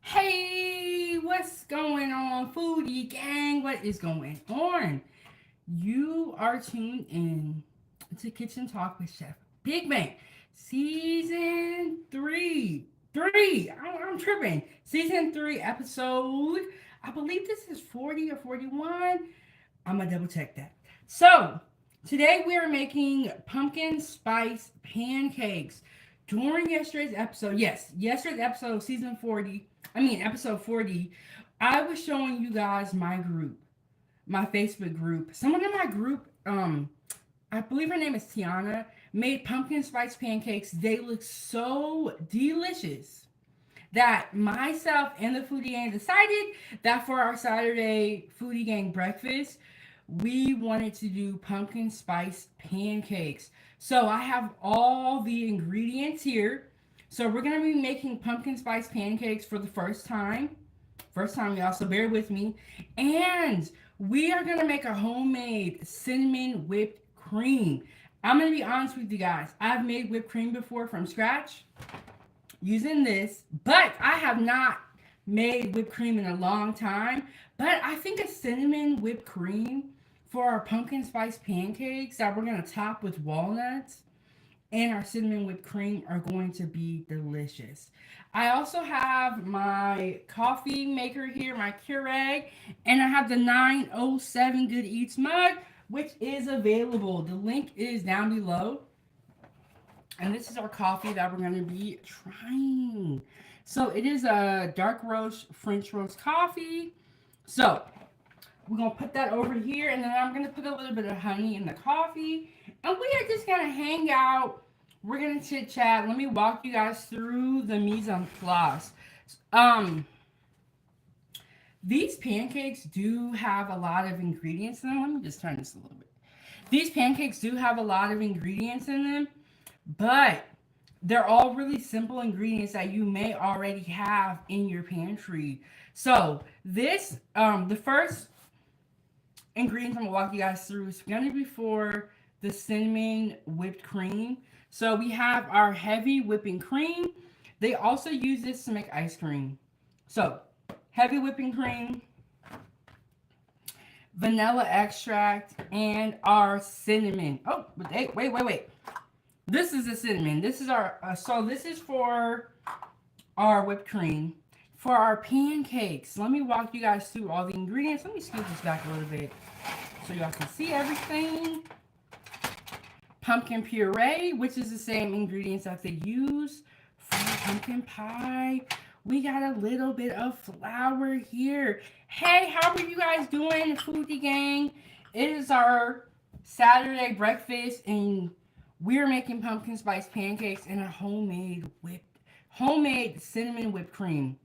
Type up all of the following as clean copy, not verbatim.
Hey, what's going on, Foodie Gang? What is going on? You are tuned in to Kitchen Talk with Chef Big Bang, season three. I'm tripping. Season three, episode. I believe this is 40 or 41. I'm gonna double check that. So, today we are making pumpkin spice pancakes. During yesterday's episode, yes, yesterday's episode, episode 40, I was showing you guys my group, my Facebook group. Someone in my group, I believe her name is Tiana, made pumpkin spice pancakes. They look so delicious that myself and the Foodie Gang decided that for our Saturday Foodie Gang breakfast, we wanted to do pumpkin spice pancakes. So I have all the ingredients here. So we're going to be making pumpkin spice pancakes for the first time. First time, y'all, so bear with me. And we are going to make a homemade cinnamon whipped cream. I'm going to be honest with you guys. I've made whipped cream before from scratch using this, but I have not made whipped cream in a long time. But I think a cinnamon whipped cream for our pumpkin spice pancakes that we're going to top with walnuts and our cinnamon whipped cream are going to be delicious. I also have my coffee maker here, my Keurig, and I have the 907 Good Eats mug, which is available. The link is down below. And this is our coffee that we're going to be trying. So it is a dark roast French roast coffee. So we're going to put that over here, and then I'm going to put a little bit of honey in the coffee. And we are just going to hang out. We're going to chit chat. Let me walk you guys through the mise en place. These pancakes do have a lot of ingredients in them. Let me just turn this a little bit. These pancakes do have a lot of ingredients in them, but they're all really simple ingredients that you may already have in your pantry. So this, the first ingredients I'm gonna walk you guys through is gonna be for the cinnamon whipped cream. So we have our heavy whipping cream. They also use this to make ice cream. So heavy whipping cream, vanilla extract, and our cinnamon. Oh, wait. This is the cinnamon. This is our, so this is for our whipped cream. For our pancakes, let me walk you guys through all the ingredients. Let me scoot this back a little bit so y'all can see everything. Pumpkin puree, which is the same ingredients that they use for pumpkin pie. We got a little bit of flour here. Hey, how are you guys doing, Foodie Gang? It is our Saturday breakfast, and we're making pumpkin spice pancakes and a homemade cinnamon whipped cream.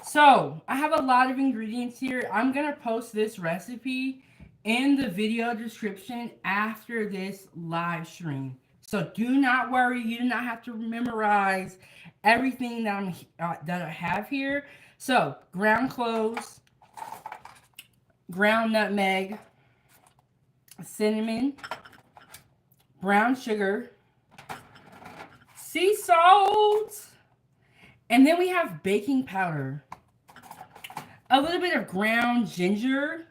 So I have a lot of ingredients here. I'm gonna post this recipe in the video description after this live stream. So do not worry, you do not have to memorize everything that that I have here. So ground cloves, ground nutmeg, cinnamon, brown sugar, sea salt, and then we have baking powder, a little bit of ground ginger,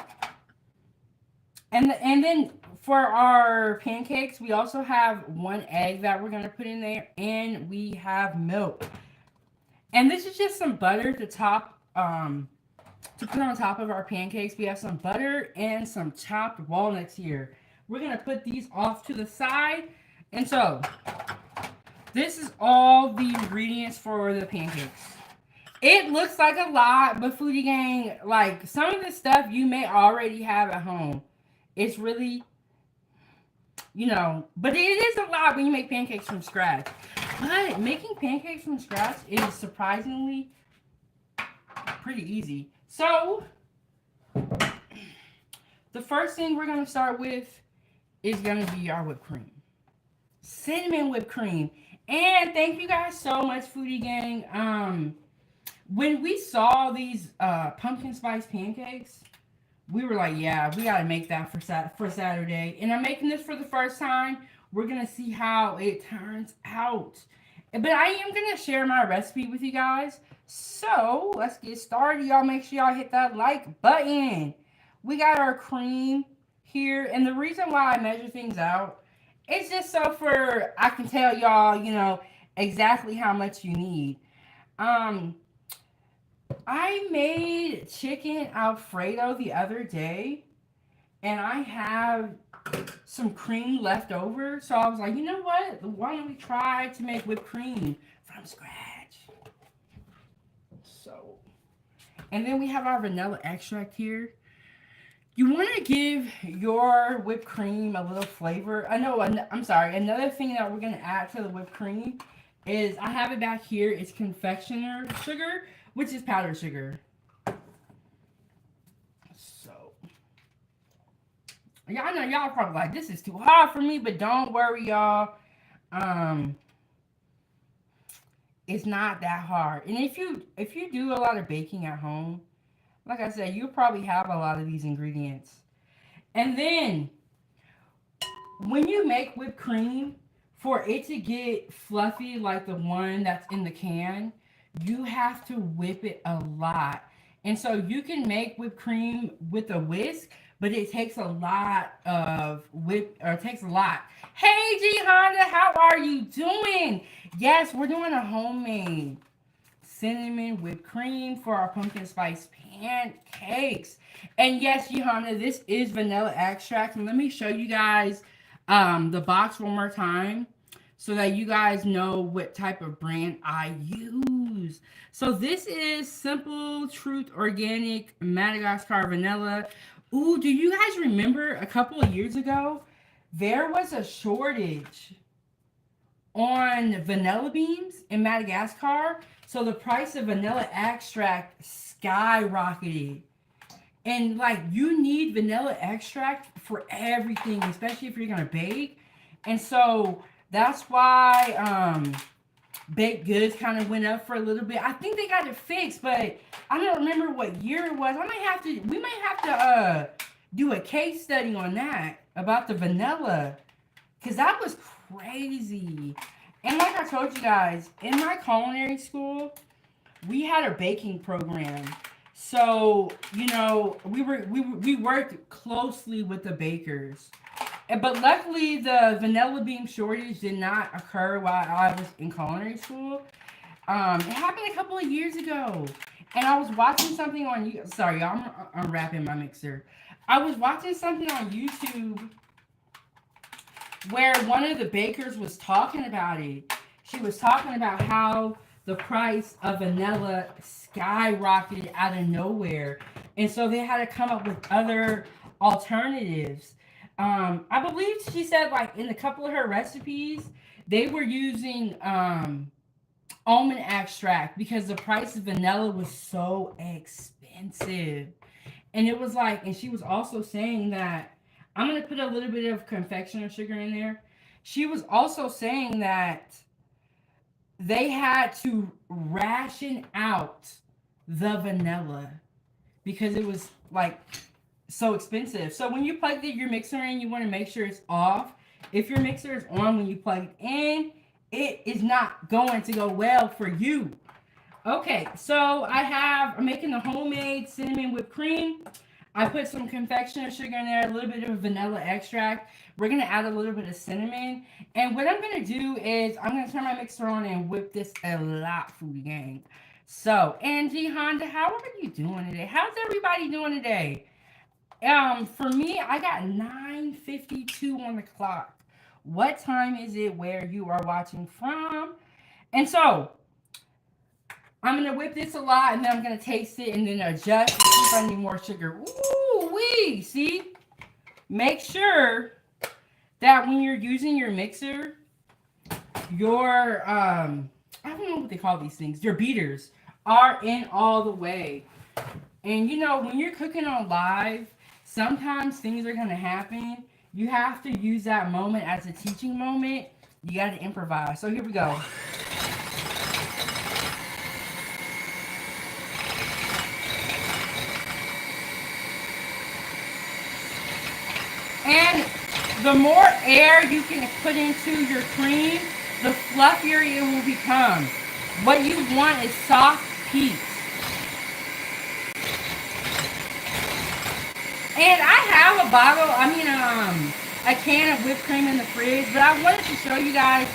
and then for our pancakes, we also have 1 egg that we're going to put in there, and we have milk. And this is just some butter to top, to put on top of our pancakes. We have some butter and some chopped walnuts here. We're going to put these off to the side. And so, this is all the ingredients for the pancakes. It looks like a lot, but Foodie Gang, like, some of the stuff you may already have at home. It's really, you know, but it is a lot when you make pancakes from scratch. But making pancakes from scratch is surprisingly pretty easy. So, the first thing we're going to start with is going to be our whipped cream. Cinnamon whipped cream. And thank you guys so much, Foodie Gang. When we saw these pumpkin spice pancakes, we were like, yeah, we got to make that for Saturday. And I'm making this for the first time. We're going to see how it turns out. But I am going to share my recipe with you guys. So, let's get started. Y'all make sure y'all hit that like button. We got our cream here. And the reason why I measure things out, it's just so for I can tell y'all, you know, exactly how much you need. Um, I made chicken Alfredo the other day, and I have some cream left over. So I was like, you know what? Why don't we try to make whipped cream from scratch? So, and then we have our vanilla extract here. You want to give your whipped cream a little flavor. I know, I'm sorry. Another thing that we're going to add to the whipped cream is I have it back here. It's confectioner sugar, which is powdered sugar. So, y'all know y'all probably like, this is too hard for me, but don't worry, y'all. It's not that hard. And if you do a lot of baking at home, like I said, you probably have a lot of these ingredients. And then, when you make whipped cream, for it to get fluffy like the one that's in the can, you have to whip it a lot. And so you can make whipped cream with a whisk, but it takes a lot of it takes a lot. Hey, G Honda, how are you doing? Yes, we're doing a homemade cinnamon whipped cream for our pumpkin spice pancakes. And yes, Johanna, this is vanilla extract. And let me show you guys the box one more time so that you guys know what type of brand I use. So this is Simple Truth Organic Madagascar Vanilla. Ooh, do you guys remember a couple of years ago, there was a shortage on vanilla beans in Madagascar? So the price of vanilla extract skyrocketed. And like, you need vanilla extract for everything, especially if you're gonna bake. And so that's why baked goods kind of went up for a little bit. I think they got it fixed, but I don't remember what year it was. We might have to do a case study on that about the vanilla, because that was crazy. And like I told you guys, in my culinary school, we had a baking program. So, you know, we worked closely with the bakers. But luckily, the vanilla bean shortage did not occur while I was in culinary school. It happened a couple of years ago. And I was watching something on you. Sorry, I'm unwrapping my mixer. I was watching something on YouTube where one of the bakers was talking about it. She was talking about how the price of vanilla skyrocketed out of nowhere. And so they had to come up with other alternatives. I believe she said, like, in a couple of her recipes, they were using almond extract because the price of vanilla was so expensive. And it was like, and she was also saying that, I'm going to put a little bit of confectioner sugar in there. She was also saying that they had to ration out the vanilla because it was like so expensive. So when you plug your mixer in, you want to make sure it's off. If your mixer is on when you plug it in, it is not going to go well for you. Okay, so I'm making the homemade cinnamon whipped cream. I put some confectioner sugar in there, a little bit of vanilla extract. We're going to add a little bit of cinnamon. And what I'm going to do is I'm going to turn my mixer on and whip this a lot, Foodie Gang. So, Angie, Honda, how are you doing today? How's everybody doing today? For me, I got 9:52 on the clock. What time is it where you are watching from? And so, I'm going to whip this a lot, and then I'm going to taste it and then adjust and see if I need more sugar. Ooh-wee! See? Make sure that when you're using your mixer, your I don't know what they call these things. Your beaters are in all the way. And you know, when you're cooking on live, sometimes things are gonna happen. You have to use that moment as a teaching moment. You gotta improvise. So here we go. And the more air you can put into your cream, the fluffier it will become. What you want is soft peaks. And I have a bottle, a can of whipped cream in the fridge, but I wanted to show you guys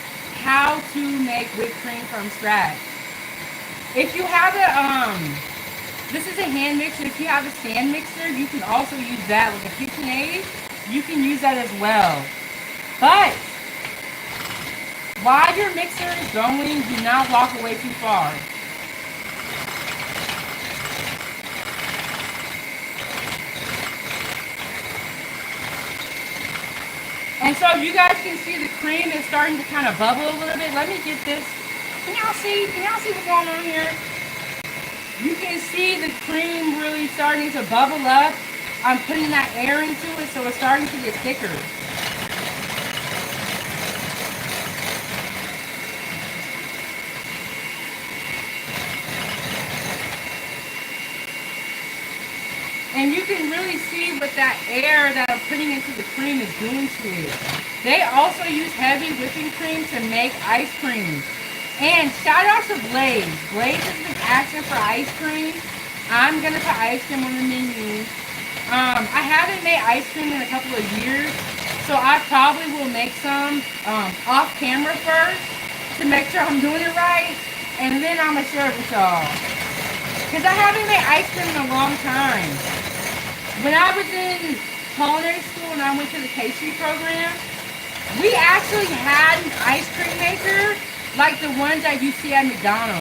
how to make whipped cream from scratch. If you have this is a hand mixer. If you have a stand mixer, you can also use that, like a KitchenAid. You can use that as well. But while your mixer is going, do not walk away too far. And so you guys can see the cream is starting to kind of bubble a little bit. Let me get this. Can y'all see? Can y'all see what's going on here? You can see the cream really starting to bubble up. I'm putting that air into it, so it's starting to get thicker. And you can really see what that air that I'm putting into the cream is doing to it. They also use heavy whipping cream to make ice cream. And shout out to Blaze. Blaze has been asking for ice cream. I'm going to put ice cream on the menu. I haven't made ice cream in a couple of years, so I probably will make some off camera first to make sure I'm doing it right, and then I'm going to share it with y'all. Because I haven't made ice cream in a long time. When I was in culinary school and I went to the Tsp program, we actually had an ice cream maker like the ones that you see at McDonald's.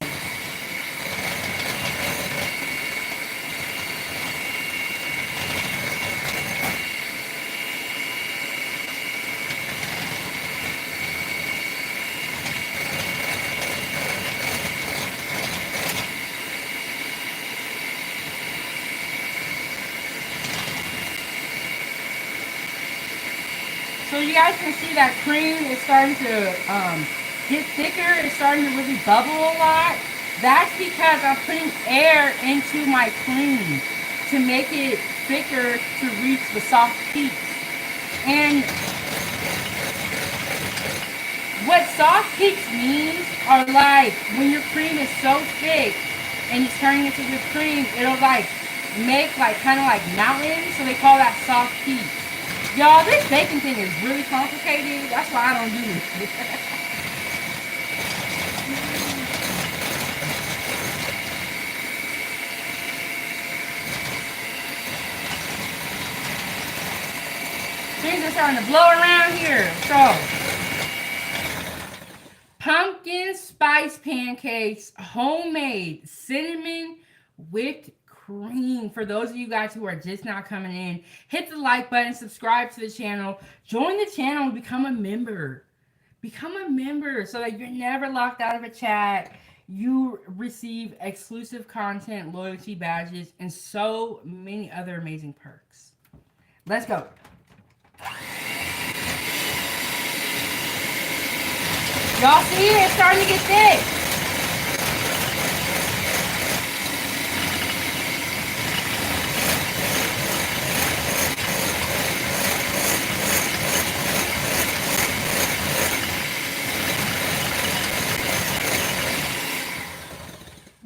So you guys can see that cream is starting to get thicker. It's starting to really bubble a lot. That's because I'm putting air into my cream to make it thicker to reach the soft peaks. And what soft peaks means are like when your cream is so thick and it's turning into whipped cream, it'll like make like kind of like mountains. So they call that soft peaks. Y'all, this baking thing is really complicated. That's why I don't do this. Things are starting to blow around here. So, pumpkin spice pancakes, homemade cinnamon whipped cream. For those of you guys who are just now coming in, hit the like button, subscribe to the channel, join the channel, and become a member. Become a member so that you're never locked out of a chat. You receive exclusive content, loyalty badges, and so many other amazing perks. Let's go. Y'all see it? It's starting to get thick.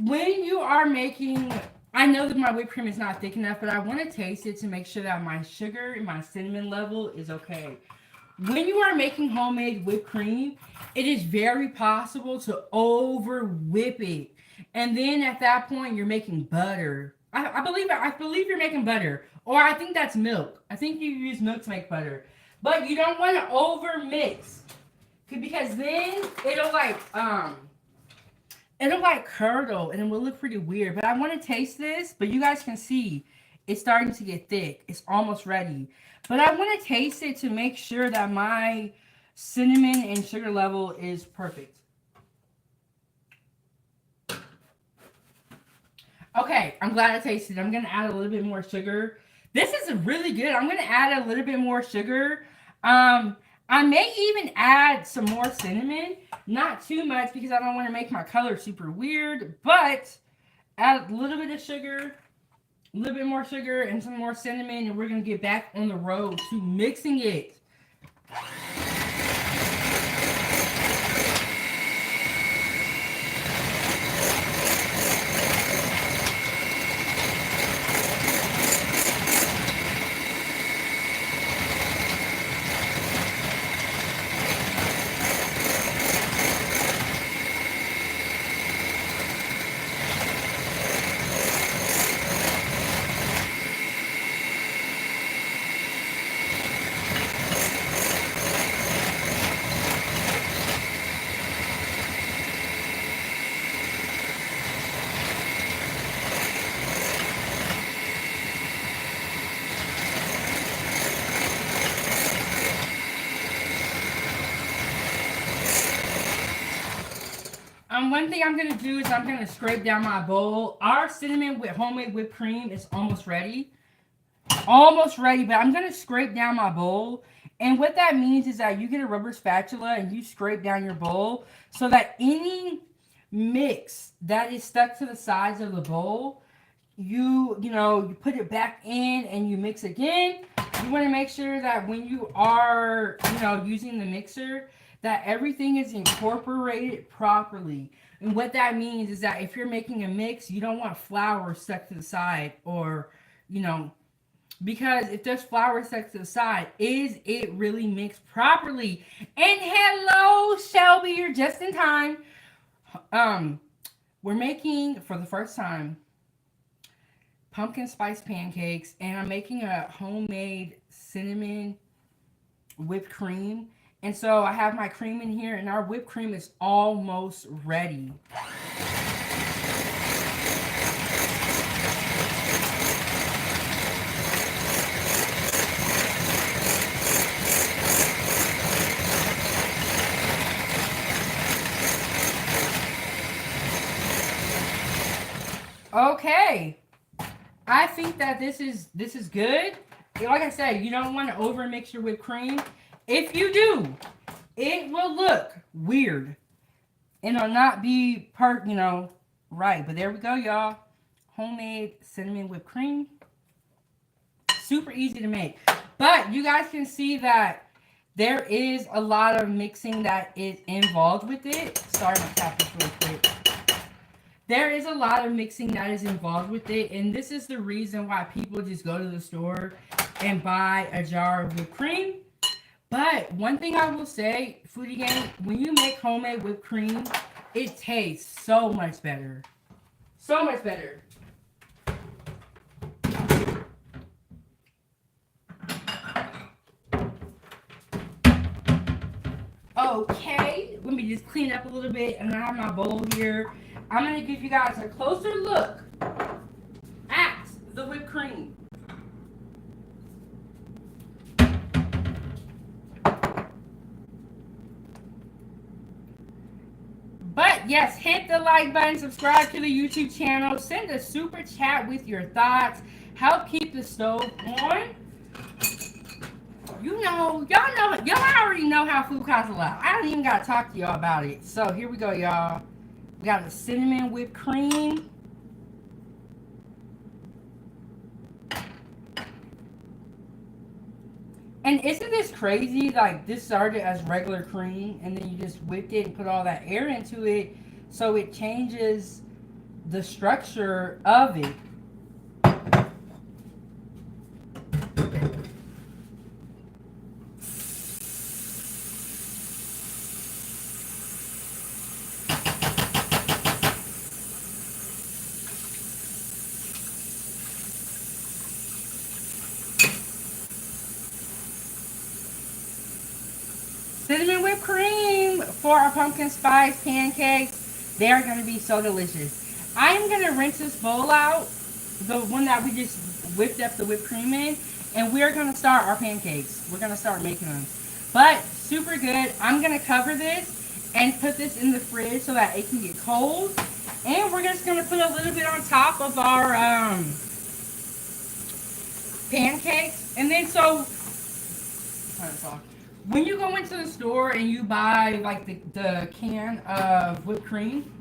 When you are making, I know that my whipped cream is not thick enough, but I want to taste it to make sure that my sugar and my cinnamon level is okay. When you are making homemade whipped cream, it is very possible to over whip it. And then at that point, you're making butter. I believe you're making butter. Or I think that's milk. I think you use milk to make butter. But you don't want to over mix. Because then it'll like curdle and it will look pretty weird. But I want to taste this, but you guys can see it's starting to get thick. It's almost ready. But I want to taste it to make sure that my cinnamon and sugar level is perfect. Okay, I'm glad I tasted it. I'm going to add a little bit more sugar. This is really good. I'm going to add a little bit more sugar. I may even add some more cinnamon. Not too much because I don't want to make my color super weird. But add a little bit of sugar, a little bit more sugar, and some more cinnamon. And we're going to get back on the road to mixing it. One thing I'm going to do is I'm going to scrape down my bowl. Our cinnamon with homemade whipped cream is almost ready. Almost ready, but I'm going to scrape down my bowl. And what that means is that you get a rubber spatula and you scrape down your bowl so that any mix that is stuck to the sides of the bowl, you put it back in and you mix again. You want to make sure that when you are, using the mixer, that everything is incorporated properly. And what that means is that if you're making a mix, you don't want flour stuck to the side or, because if there's flour stuck to the side, is it really mixed properly? And hello, Shelby, you're just in time. We're making, for the first time, pumpkin spice pancakes, and I'm making a homemade cinnamon whipped cream. And so I have my cream in here, and our whipped cream is almost ready. Okay. I think that this is good. Like I said, you don't want to over mix your whipped cream. If you do, it will look weird. And it'll not be right. But there we go, y'all. Homemade cinnamon whipped cream. Super easy to make. But you guys can see that there is a lot of mixing that is involved with it. Sorry, I'm tap this real quick. There is a lot of mixing that is involved with it. And this is the reason why people just go to the store and buy a jar of whipped cream. But one thing I will say, Foodiegang, when you make homemade whipped cream, it tastes so much better. So much better. Okay, let me just clean up a little bit, and I have my bowl here. I'm going to give you guys a closer look at the whipped cream. But yes, hit the like button, subscribe to the YouTube channel, send a super chat with your thoughts, help keep the stove on. Y'all already know how food costs a lot. I don't even got to talk to y'all about it. So here we go, y'all. We got a cinnamon whipped cream. And isn't this crazy? Like, this started as regular cream, and then you just whipped it and put all that air into it, so it changes the structure of it. Cinnamon whipped cream for our pumpkin spice pancakes. They are going to be so delicious. I am going to rinse this bowl out, the one that we just whipped up the whipped cream in, and we're going to start our pancakes. We're going to start making them. but super good. I'm gonna cover this and put this in the fridge so that it can get cold. And we're just gonna put a little bit on top of our pancakes. And then so when you go into the store and you buy like the can of whipped cream,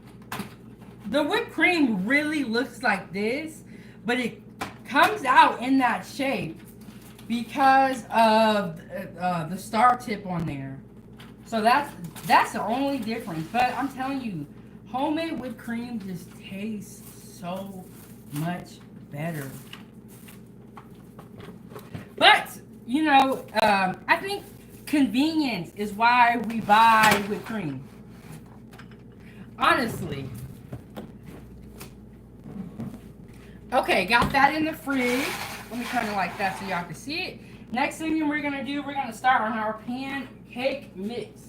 the whipped cream really looks like this, but it comes out in that shape because of the star tip on there. So that's the only difference. But I'm telling you, homemade whipped cream just tastes so much better. But you know, I think convenience is why we buy whipped cream. Honestly. Okay, got that in the fridge. Let me kind of like that so y'all can see it. Next thing we're gonna do, we're gonna start on our pancake mix.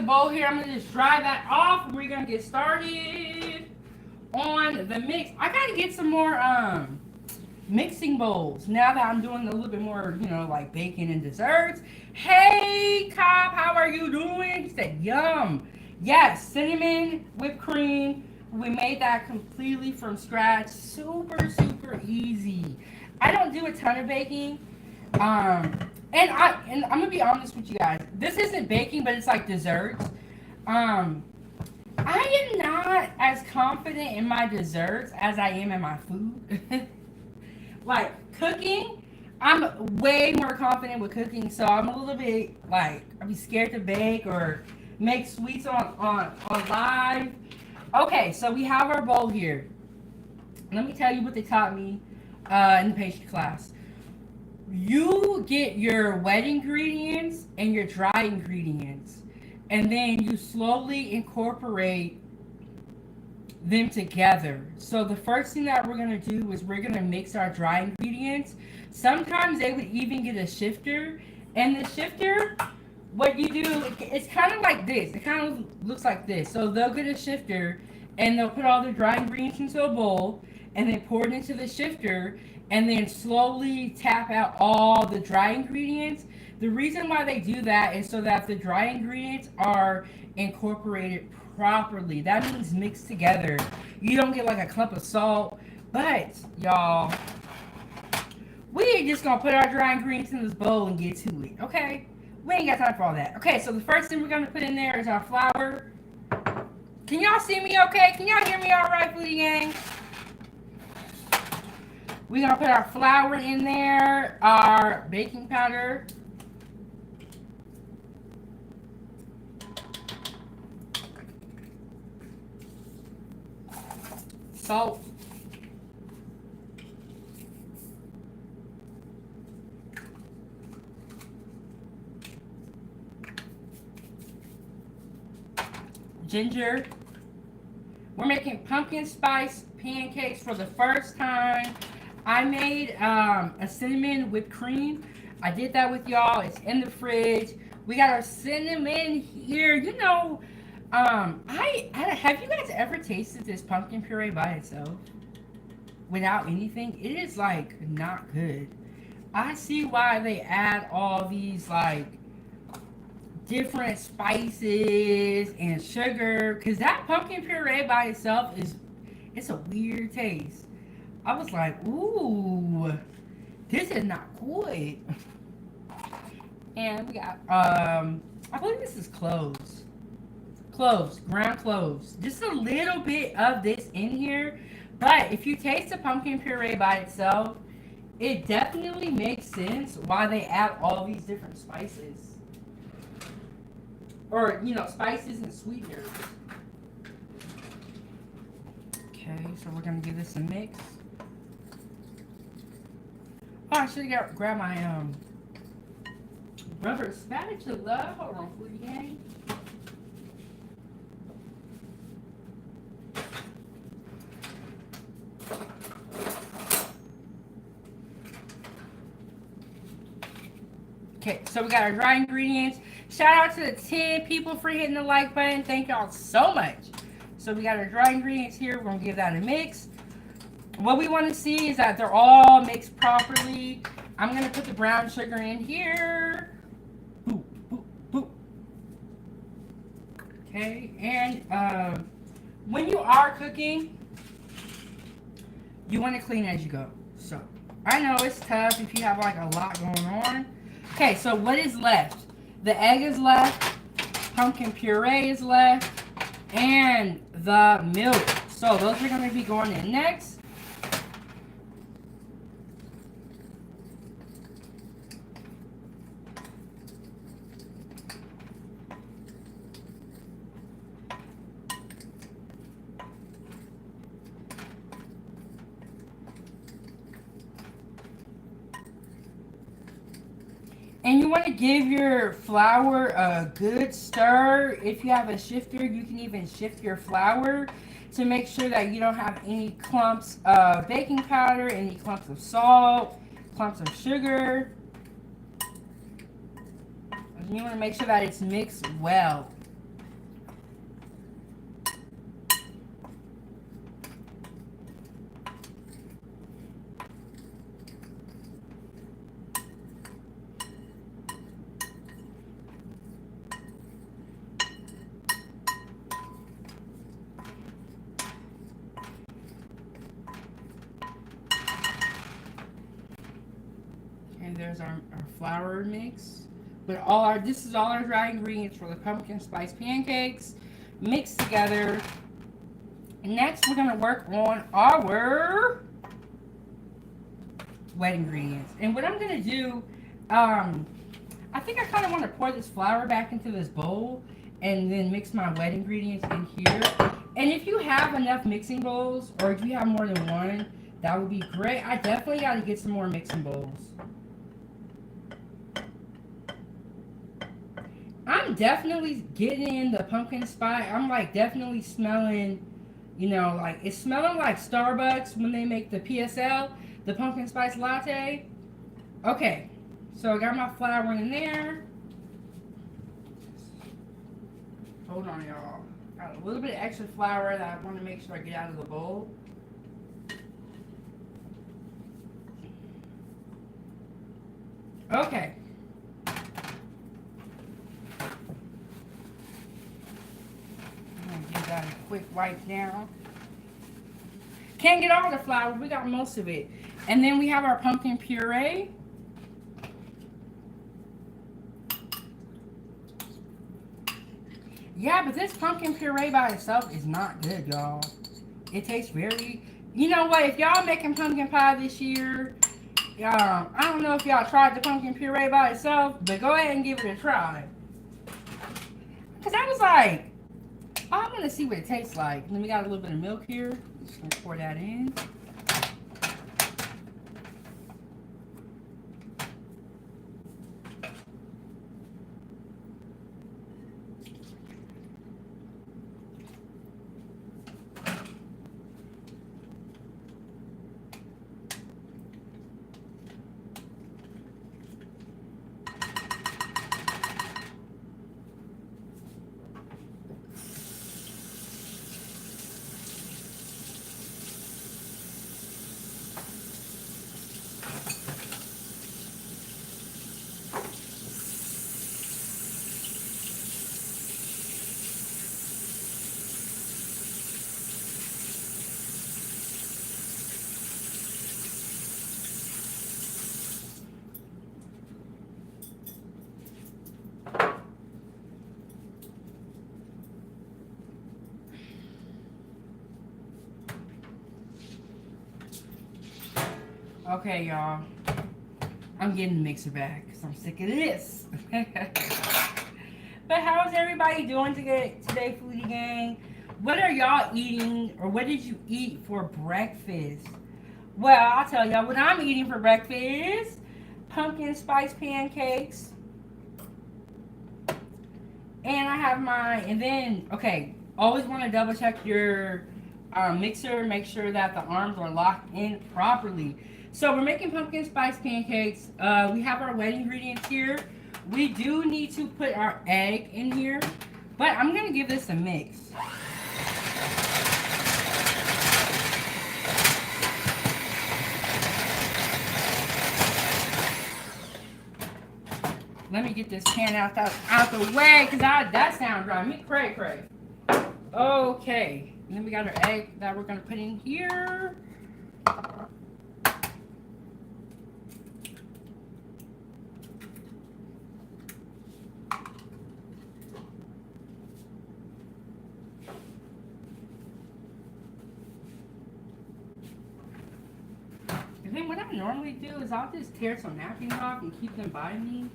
Bowl here. I'm gonna just dry that off. We're gonna get started on the mix. I gotta get some more mixing bowls now that I'm doing a little bit more, you know, like baking and desserts. Hey Cobb, how are you doing? He said yum. Yes, cinnamon whipped cream. We made that completely from scratch. Super easy. I don't do a ton of baking. And I'm gonna be honest with you guys. This isn't baking, but it's like desserts. I am not as confident in my desserts as I am in my food. Like cooking, I'm way more confident with cooking, so I'm a little bit like I'd be scared to bake or make sweets on live. Okay, so we have our bowl here. Let me tell you what they taught me in the pastry class. You get your wet ingredients and your dry ingredients, and then you slowly incorporate them together. So the first thing that we're going to do is we're going to mix our dry ingredients. Sometimes they would even get a shifter, and the shifter, what you do, it's kind of like this. It kind of looks like this. So they'll get a shifter and they'll put all the dry ingredients into a bowl and then pour it into the shifter and then slowly tap out all the dry ingredients. The reason why they do that is so that the dry ingredients are incorporated properly. That means mixed together. You don't get like a clump of salt. But y'all, we ain't just gonna put our dry ingredients in this bowl and get to it, okay? We ain't got time for all that. Okay, so the first thing we're gonna put in there is our flour. Can y'all see me okay? Can y'all hear me all right, Foodiegang? We're gonna put our flour in there, our baking powder, salt, ginger. We're making pumpkin spice pancakes for the first time. I made a cinnamon whipped cream. I did that with y'all. It's in the fridge. We got our cinnamon here. You know, have you guys ever tasted this pumpkin puree by itself without anything? It is like not good. I see why they add all these like different spices and sugar, because that pumpkin puree by itself it's a weird taste. I was like, ooh, this is not good. And we got, I believe this is cloves. Cloves, ground cloves. Just a little bit of this in here. But if you taste the pumpkin puree by itself, it definitely makes sense why they add all these different spices. or spices and sweeteners. Okay, so we're gonna give this a mix. Oh, I should have grabbed my rubber spatula. Hold on, Foodiegang. Okay, so we got our dry ingredients. Shout out to the 10 people for hitting the like button. Thank y'all so much. So we got our dry ingredients here. We're going to give that a mix. What we want to see is that they're all mixed properly. I'm going to put the brown sugar in here. Boop, boop, boop. Okay, and when you are cooking, you want to clean as you go. So I know it's tough if you have like a lot going on. Okay, so what is left? The egg is left, pumpkin puree is left, and the milk. So those are going to be going in next. And you want to give your flour a good stir. If you have a shifter, you can even shift your flour to make sure that you don't have any clumps of baking powder, any clumps of salt, clumps of sugar. And you want to make sure that it's mixed well. And there's our flour mix. But this is all our dry ingredients for the pumpkin spice pancakes mixed together. And next we're gonna work on our wet ingredients. And what I'm gonna do, I think I kind of want to pour this flour back into this bowl and then mix my wet ingredients in here. And if you have enough mixing bowls, or if you have more than one, that would be great. I definitely got to get some more mixing bowls. I'm definitely getting in the pumpkin spice. I'm like definitely smelling, like it's smelling like Starbucks when they make the PSL, the pumpkin spice latte. Okay, so I got my flour in there. Hold on, y'all. Got a little bit of extra flour that I want to make sure I get out of the bowl. Okay. Give that a quick wipe down. Can't get all the flour, we got most of it. And then we have our pumpkin puree. Yeah, but this pumpkin puree by itself is not good, y'all. It tastes very... You know what? If y'all making pumpkin pie this year, I don't know if y'all tried the pumpkin puree by itself, but go ahead and give it a try. Because I was like, I'm going to see what it tastes like. And then we got a little bit of milk here. Just going to pour that in. Okay, y'all. I'm getting the mixer back because I'm sick of this. But how's everybody everybody doing today, Foodie Gang? What are y'all eating, or what did you eat for breakfast? Well, I'll tell y'all what I'm eating for breakfast. Pumpkin spice pancakes. And I have and then, okay, always want to double check your mixer. Make sure that the arms are locked in properly. So we're making pumpkin spice pancakes. We have our wet ingredients here. We do need to put our egg in here, but I'm going to give this a mix. Let me get this pan out the way, because that sounds driving me cray. Okay, and then we got our egg that we're going to put in here. And then what I normally do is I'll just tear some napkins off and keep them by me.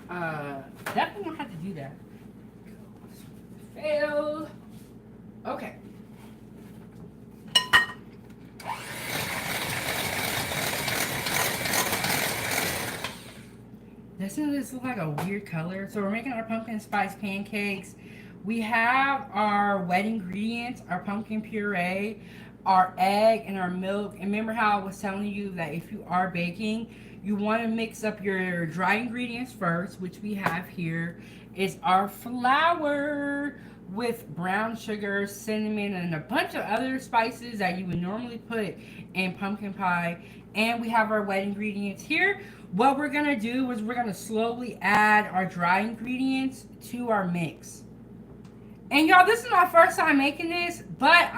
Definitely don't have to do that. Fail. Okay. Doesn't this look like a weird color? So we're making our pumpkin spice pancakes. We have our wet ingredients, our pumpkin puree, our egg, and our milk. And remember how I was telling you that if you are baking, you want to mix up your dry ingredients first, which we have here. Is our flour with brown sugar, cinnamon, and a bunch of other spices that you would normally put in pumpkin pie. And we have our wet ingredients here. What we're going to do is we're going to slowly add our dry ingredients to our mix. And y'all, this is my first time making this, but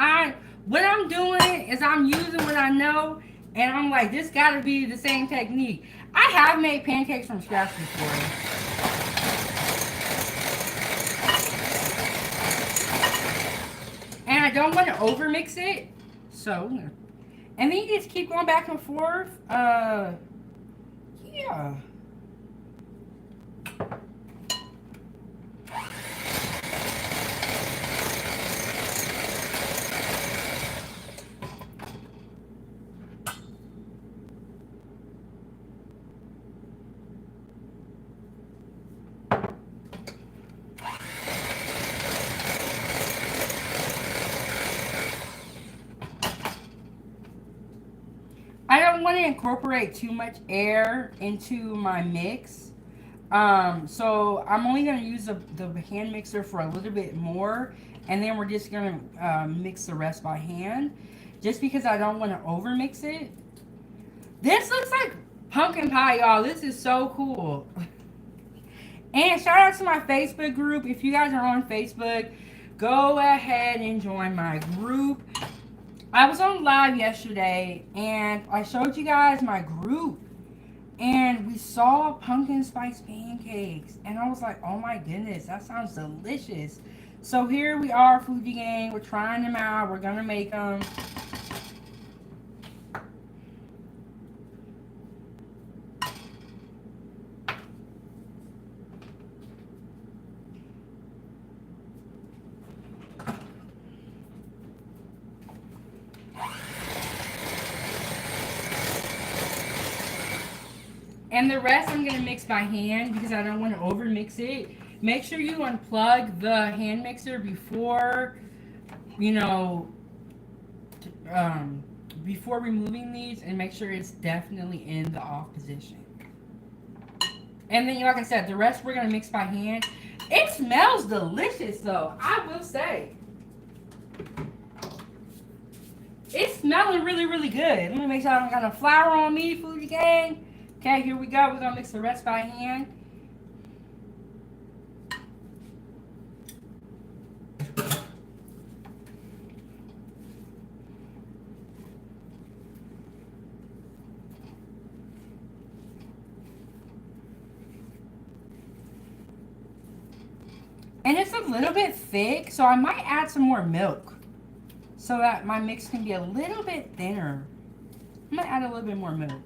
what I'm doing is I'm using what I know. And I'm like, this gotta be the same technique. I have made pancakes from scratch before. And I don't want to overmix it. So, and then you just keep going back and forth. Yeah. I don't want to incorporate too much air into my mix. So I'm only going to use the hand mixer for a little bit more. And then we're just going to mix the rest by hand. Just because I don't want to over mix it. This looks like pumpkin pie, y'all. This is so cool. And shout out to my Facebook group. If you guys are on Facebook, go ahead and join my group. I was on live yesterday and I showed you guys my group and we saw pumpkin spice pancakes and I was like, oh my goodness, that sounds delicious. So here we are, Foodie Gang. We're trying them out. We're gonna make them. And the rest I'm going to mix by hand because I don't want to over mix it. Make sure you unplug the hand mixer before, before removing these, and make sure it's definitely in the off position. And then, like I said, the rest we're going to mix by hand. It smells delicious though, I will say. It's smelling really, really good. Let me make sure I don't got no flour on me, Foodie Gang. Okay, here we go. We're going to mix the rest by hand. And it's a little bit thick, so I might add some more milk so that my mix can be a little bit thinner. I'm going to add a little bit more milk.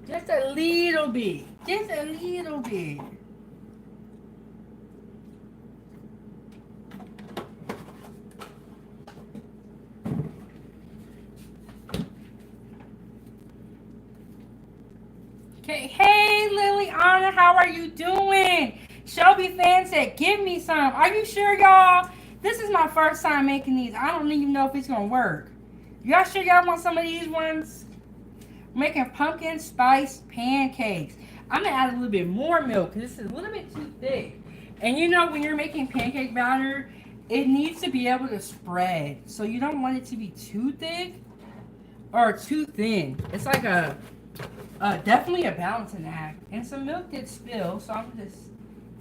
Just a little bit. Just a little bit. Hey, Liliana, how are you doing? Shelby fan said, give me some. Are you sure, y'all? This is my first time making these. I don't even know if it's going to work. Y'all sure y'all want some of these ones? Making pumpkin spice pancakes. I'm going to add a little bit more milk because this is a little bit too thick. And you know, when you're making pancake batter, it needs to be able to spread. So you don't want it to be too thick or too thin. It's like definitely a balancing act. And some milk did spill, so I'm gonna just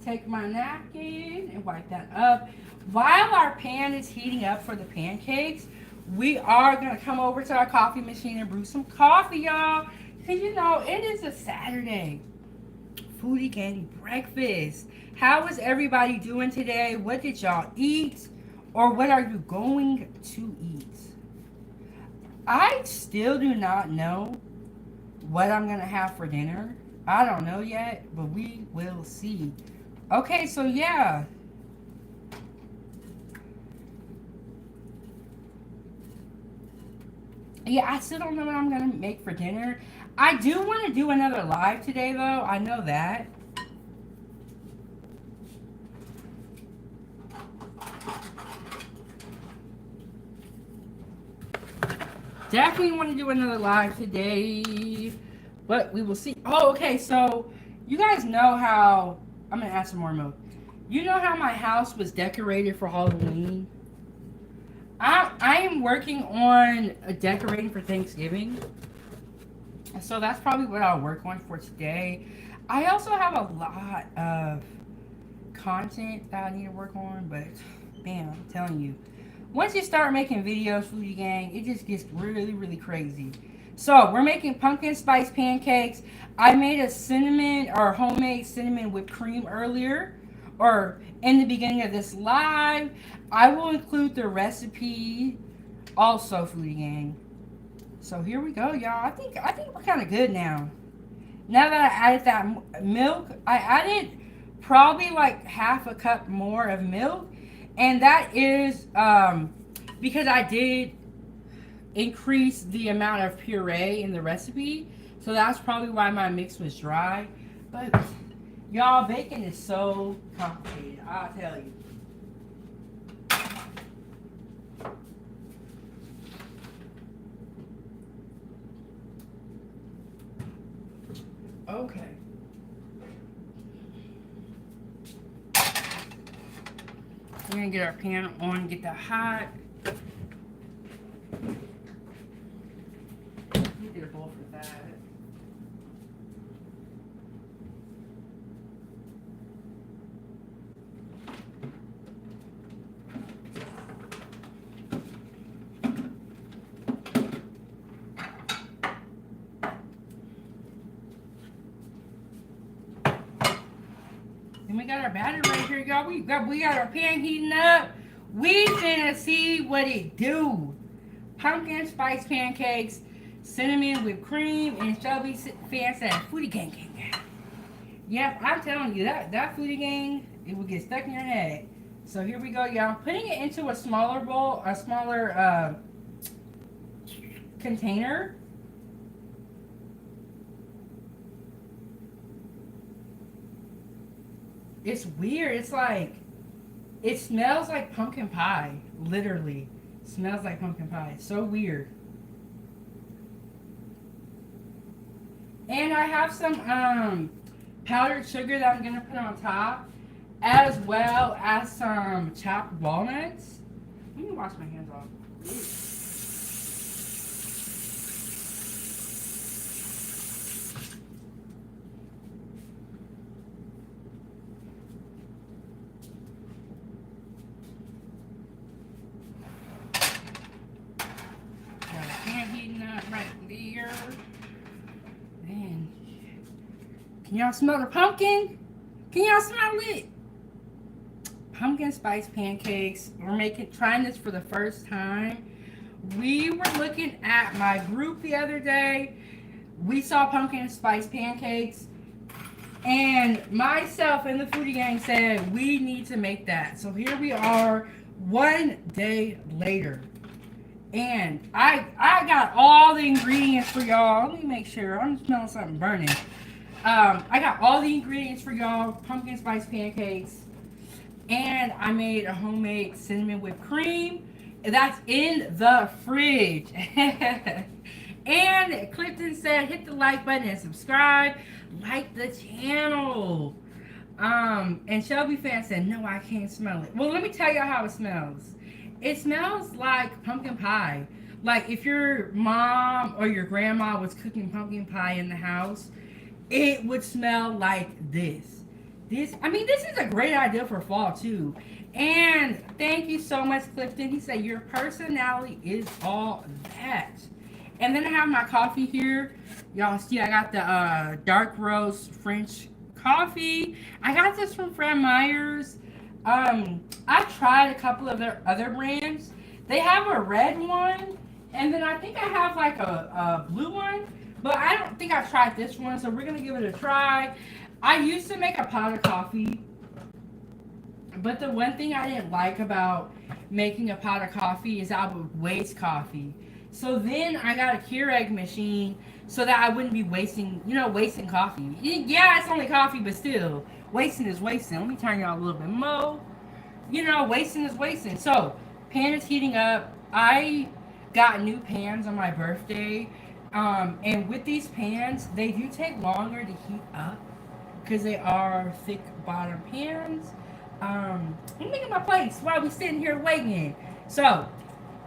take my napkin and wipe that up. While our pan is heating up for the pancakes, we are gonna come over to our coffee machine and brew some coffee, y'all. Cause you know, it is a Saturday. Foodiegang breakfast. How is everybody doing today? What did y'all eat? Or what are you going to eat? I still do not know what I'm gonna have for dinner. I don't know yet, but we will see. Okay, so yeah. Yeah, I still don't know what I'm gonna make for dinner. I do want to do another live today, though. I know that. Definitely want to do another live today, but we will see. Oh, okay. So you guys know how I'm gonna add some more milk. You know how my house was decorated for Halloween? I am working on decorating for Thanksgiving. So that's probably what I'll work on for today. I also have a lot of content that I need to work on, but man, I'm telling you, once you start making videos, Foodiegang, it just gets really, really crazy. So we're making pumpkin spice pancakes. I made a cinnamon or homemade cinnamon whipped cream earlier, or in the beginning of this live. I will include the recipe also, Foodiegang. So here we go, y'all. I think we're kind of good now. Now that I added that milk, I added probably like half a cup more of milk, and that is because I did increase the amount of puree in the recipe, so that's probably why my mix was dry. But y'all, baking is so complicated, I'll tell you. Okay. We're gonna get our pan on, get that hot. Let me get a bowl for that. And we got our batter right here, y'all. We got our pan heating up. We finna see what it do. Pumpkin spice pancakes, cinnamon whipped cream, and Shelby fan said Foodiegang. Yep, I'm telling you that Foodiegang, it will get stuck in your head. So here we go, y'all. I'm putting it into a smaller bowl, a smaller container. It's weird. It's like, it smells like pumpkin pie. Literally. It smells like pumpkin pie. It's so weird. And I have some powdered sugar that I'm going to put on top, as well as some chopped walnuts. Let me wash my hands off. Right there. Man. Can y'all smell the pumpkin? Can y'all smell it? Pumpkin spice pancakes. We're trying this for the first time. We were looking at my group the other day. We saw pumpkin spice pancakes. And myself and the Foodiegang said we need to make that. So here we are 1 day later. And I got all the ingredients for y'all. Let me make sure. I'm smelling something burning. I got all the ingredients for y'all. Pumpkin spice pancakes. And I made a homemade cinnamon whipped cream. That's in the fridge. And Clifton said, hit the like button and subscribe. Like the channel. And Shelby fan said, no, I can't smell it. Well, let me tell y'all how it smells. It smells like pumpkin pie. Like if your mom or your grandma was cooking pumpkin pie in the house, it would smell like this. This is a great idea for fall too. And thank you so much, Clifton. He said your personality is all that. And then I have my coffee here. Y'all see I got the dark roast French coffee. I got this from Fred Meyer's. I tried a couple of their other brands. They have a red one, and then I think I have like a blue one, but I don't think I've tried this one, so we're gonna give it a try. I used to make a pot of coffee, but the one thing I didn't like about making a pot of coffee is I would waste coffee. So then I got a Keurig machine so that I wouldn't be wasting coffee. Yeah, it's only coffee, but still, wasting is wasting. Let me turn y'all a little bit more. Wasting is wasting. So, pan is heating up. I got new pans on my birthday. And with these pans, they do take longer to heat up because they are thick bottom pans. I'm making my plates while we sitting here waiting. So,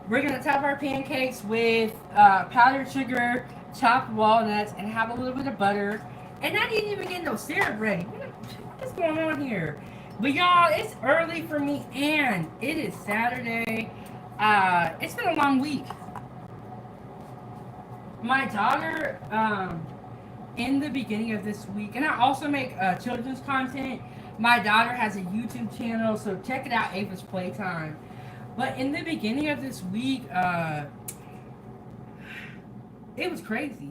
we're going to top our pancakes with powdered sugar, chopped walnuts, and have a little bit of butter. And I didn't even get no syrup ready. What's going on here? But y'all, it's early for me, and it is Saturday. It's been a long week. My daughter, in the beginning of this week, and I also make children's content. My daughter has a YouTube channel, so check it out, Ava's Playtime. But in the beginning of this week, it was crazy.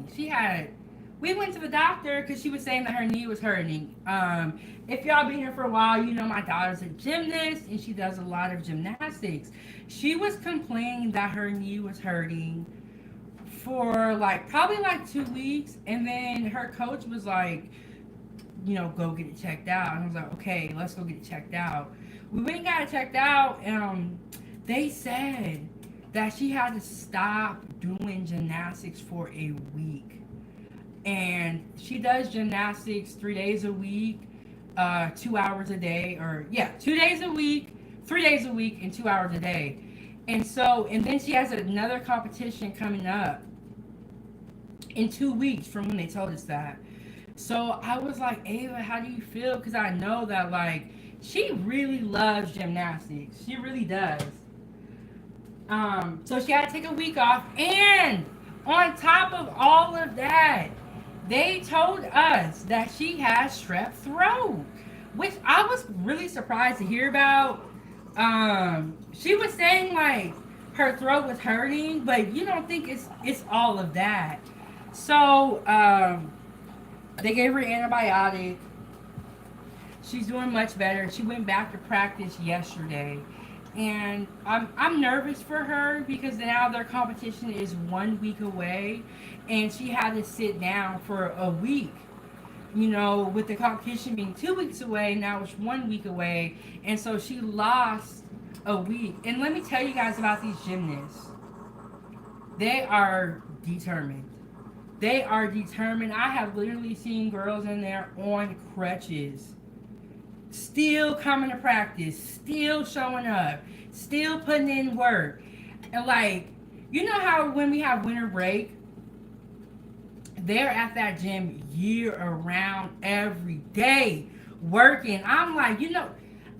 We went to the doctor because she was saying that her knee was hurting. If y'all been here for a while, you know my daughter's a gymnast and she does a lot of gymnastics. She was complaining that her knee was hurting for probably 2 weeks, and then her coach was like, go get it checked out. And I was like, okay, let's go get it checked out. We went and got it checked out, and they said that she had to stop doing gymnastics for a week. And she does gymnastics 3 days a week, 2 hours a day, 2 days a week, 3 days a week, and 2 hours a day. And then she has another competition coming up in 2 weeks from when they told us that. So I was like, Ava, how do you feel? Because I know that she really loves gymnastics. She really does. So she had to take a week off. And on top of all of that, they told us that she has strep throat, which I was really surprised to hear about. She was saying her throat was hurting, but you don't think it's all of that. So they gave her antibiotic. She's doing much better. She went back to practice yesterday. And I'm nervous for her because now their competition is 1 week away, and she had to sit down for a week. With the competition being 2 weeks away, now it's 1 week away, and so she lost a week. And let me tell you guys about these gymnasts. They are determined. They are determined. I have literally seen girls in there on crutches, still coming to practice, still showing up, still putting in work. And how when we have winter break, they're at that gym year around every day working. I'm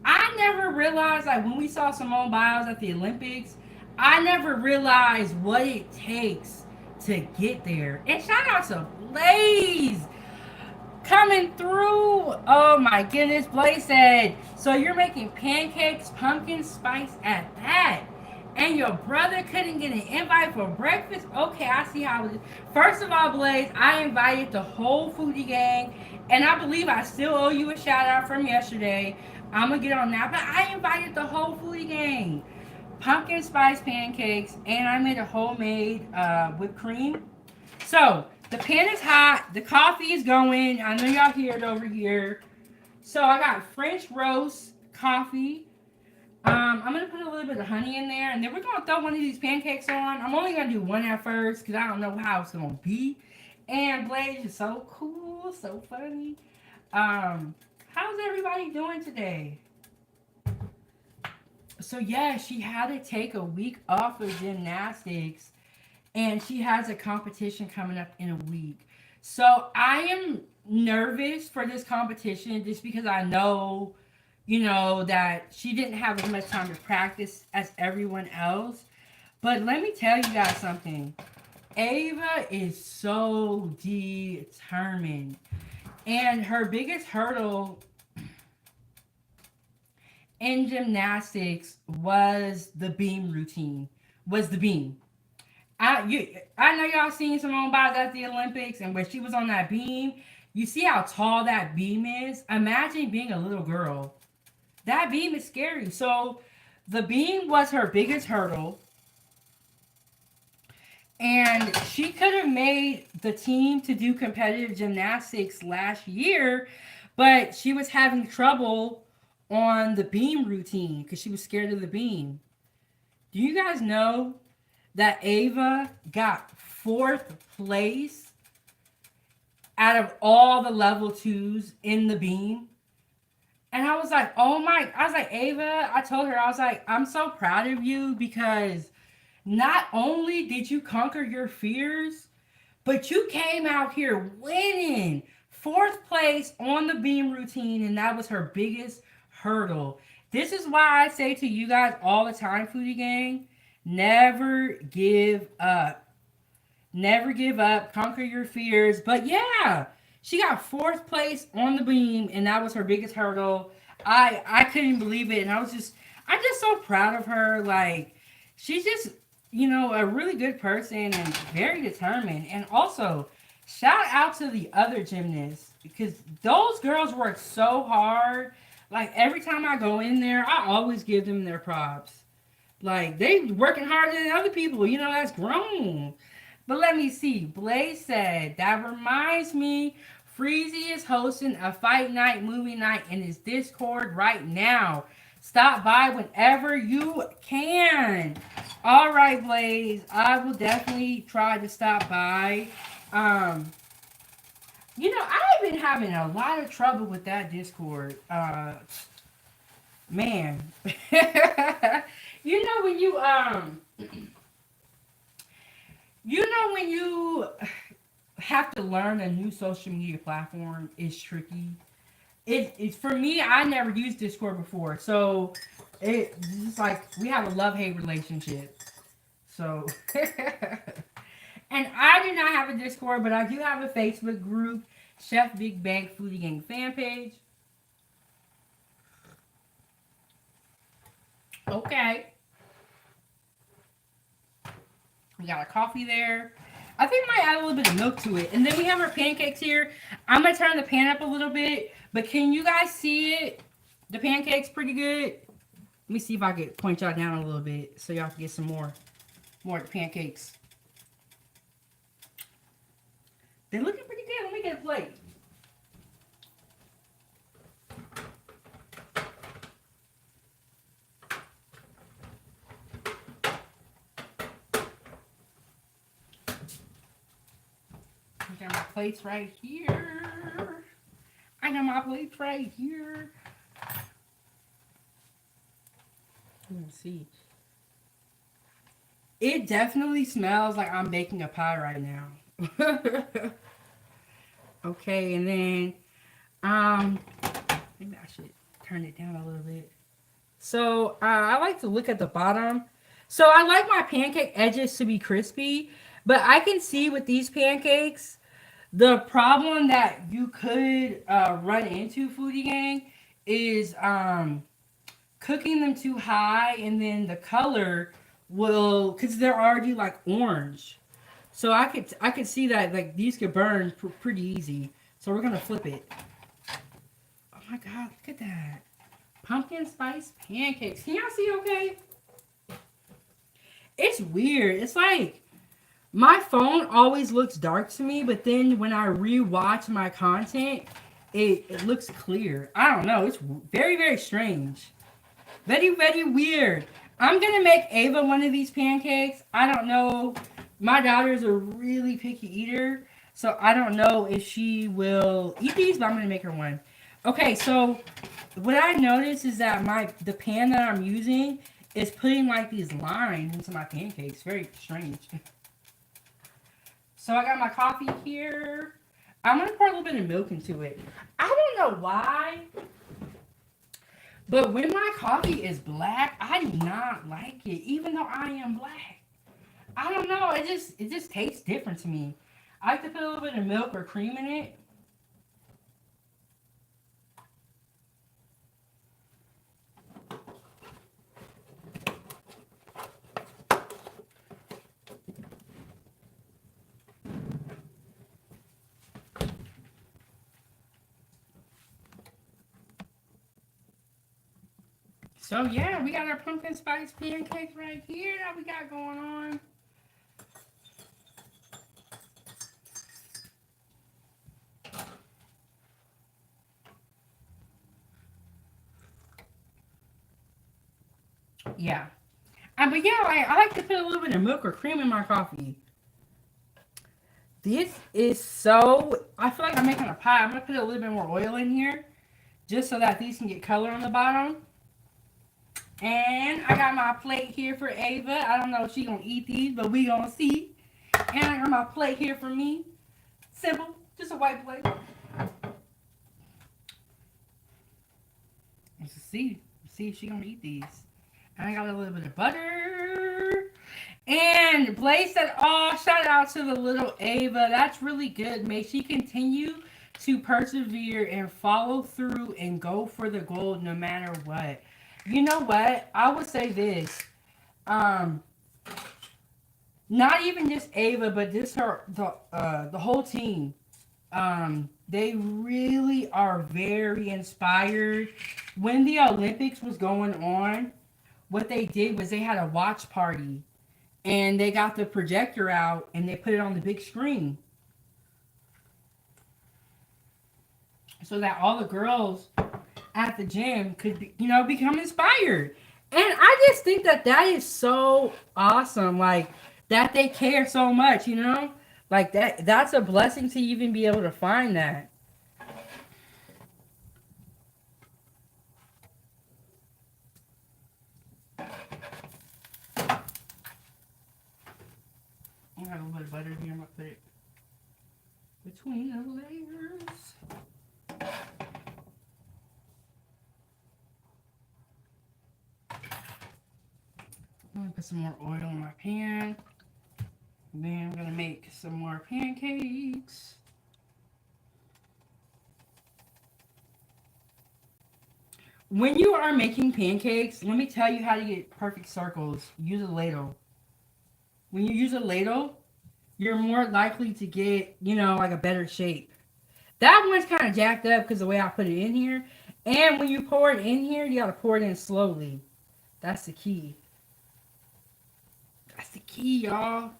I never realized when we saw Simone Biles at the Olympics, I never realized what it takes to get there. And shout out to Blaze coming through. Oh my goodness. Blaze said, so you're making pancakes, pumpkin spice at that, and your brother couldn't get an invite for breakfast? Okay, I see how it is. First of all, Blaze, I invited the whole Foodiegang, and I believe I still owe you a shout out from yesterday. I'm gonna get on that, but I invited the whole Foodiegang. Pumpkin spice pancakes, and I made a homemade whipped cream. So The pan is hot. The coffee is going. I know y'all hear it over here. So I got French roast coffee. I'm gonna put a little bit of honey in there, and then we're gonna throw one of these pancakes on. I'm only gonna do one at first because I don't know how it's gonna be. And Blaze is so cool, so funny. How's everybody doing today? So yeah, she had to take a week off of gymnastics, and she has a competition coming up in a week. So I am nervous for this competition just because I know, that she didn't have as much time to practice as everyone else. But let me tell you guys something. Ava is so determined. And her biggest hurdle in gymnastics was the beam routine. Was the beam. I know y'all seen Simone Biles at the Olympics, and when she was on that beam, you see how tall that beam is. Imagine being a little girl. That beam is scary. So the beam was her biggest hurdle, and she could have made the team to do competitive gymnastics last year, but she was having trouble on the beam routine because she was scared of the beam. Do you guys know that Ava got 4th place out of all the level 2s in the beam? And I was like, I was like, Ava, I told her, I was like, I'm so proud of you because not only did you conquer your fears, but you came out here winning 4th place on the beam routine, and that was her biggest hurdle. This is why I say to you guys all the time, Foodie Gang, never give up. Never give up. Conquer your fears. But yeah, she got 4th place on the beam, and that was her biggest hurdle. I couldn't believe it, and I'm just so proud of her. Like, she's just, a really good person and very determined. And also, shout out to the other gymnasts because those girls work so hard. Like, every time I go in there, I always give them their props. Like, they working harder than other people. That's grown. But let me see. Blaze said, that reminds me, Freezy is hosting a fight night, movie night in his Discord right now. Stop by whenever you can. All right, Blaze. I will definitely try to stop by. I've been having a lot of trouble with that Discord. Man. When you have to learn a new social media platform, it's tricky. It's for me, I never used Discord before, so it's just like we have a love-hate relationship. So and I do not have a Discord, but I do have a Facebook group, Chef Big Bang Foodiegang fan page. Okay. We got a coffee there. I think I might add a little bit of milk to it. And then we have our pancakes here. I'm going to turn the pan up a little bit. But can you guys see it? The pancakes pretty good. Let me see if I can point y'all down a little bit so y'all can get some more of the pancakes. They're looking pretty good. Let me get a plate. I got my plates right here. I got my plates right here. Let's see. It definitely smells like I'm baking a pie right now. Okay, and then maybe I should turn it down a little bit. So I like to look at the bottom. So I like my pancake edges to be crispy, but I can see with these pancakes, the problem that you could run into, Foodie Gang, is cooking them too high, and then the color will, because they're already like orange. So I could see that like these could burn pretty easy. So we're gonna flip it. Oh my God, look at that. Pumpkin spice pancakes. Can y'all see okay? It's weird. It's like My phone always looks dark to me, but then when I rewatch my content, it looks clear. I don't know. It's very, very strange. Very, very weird. I'm going to make Ava one of these pancakes. I don't know. My daughter is a really picky eater, so I don't know if she will eat these, but I'm going to make her one. Okay, so what I noticed is that the pan that I'm using is putting like these lines into my pancakes. Very strange. So I got my coffee here. I'm going to pour a little bit of milk into it. I don't know why, but when my coffee is black, I do not like it, even though I am black. I don't know. It just tastes different to me. I like to put a little bit of milk or cream in it. So yeah, we got our pumpkin spice pancakes right here that we got going on. Yeah. But yeah, I like to put a little bit of milk or cream in my coffee. This is so, I feel like I'm making a pie. I'm going to put a little bit more oil in here just so that these can get color on the bottom. And I got my plate here for Ava. I don't know if she's going to eat these, but we going to see. And I got my plate here for me. Simple. Just a white plate. Let's see if she's going to eat these. And I got a little bit of butter. And Blaze said, oh, shout out to the little Ava. That's really good. May she continue to persevere and follow through and go for the gold no matter what. You know what? I would say this. Not even just Ava, but just the whole team. They really are very inspired. When the Olympics was going on, what they did was they had a watch party. And they got the projector out and they put it on the big screen. So that all the girls at the gym could, become inspired. And I just think that is so awesome. Like, that they care so much, Like, that's a blessing to even be able to find that. I got a little bit of butter here. I'm going to put it between the layers. I'm going to put some more oil in my pan. And then I'm going to make some more pancakes. When you are making pancakes, let me tell you how to get perfect circles. Use a ladle. When you use a ladle, you're more likely to get, like a better shape. That one's kind of jacked up because the way I put it in here. And when you pour it in here, you got to pour it in slowly. That's the key. That's the key, y'all.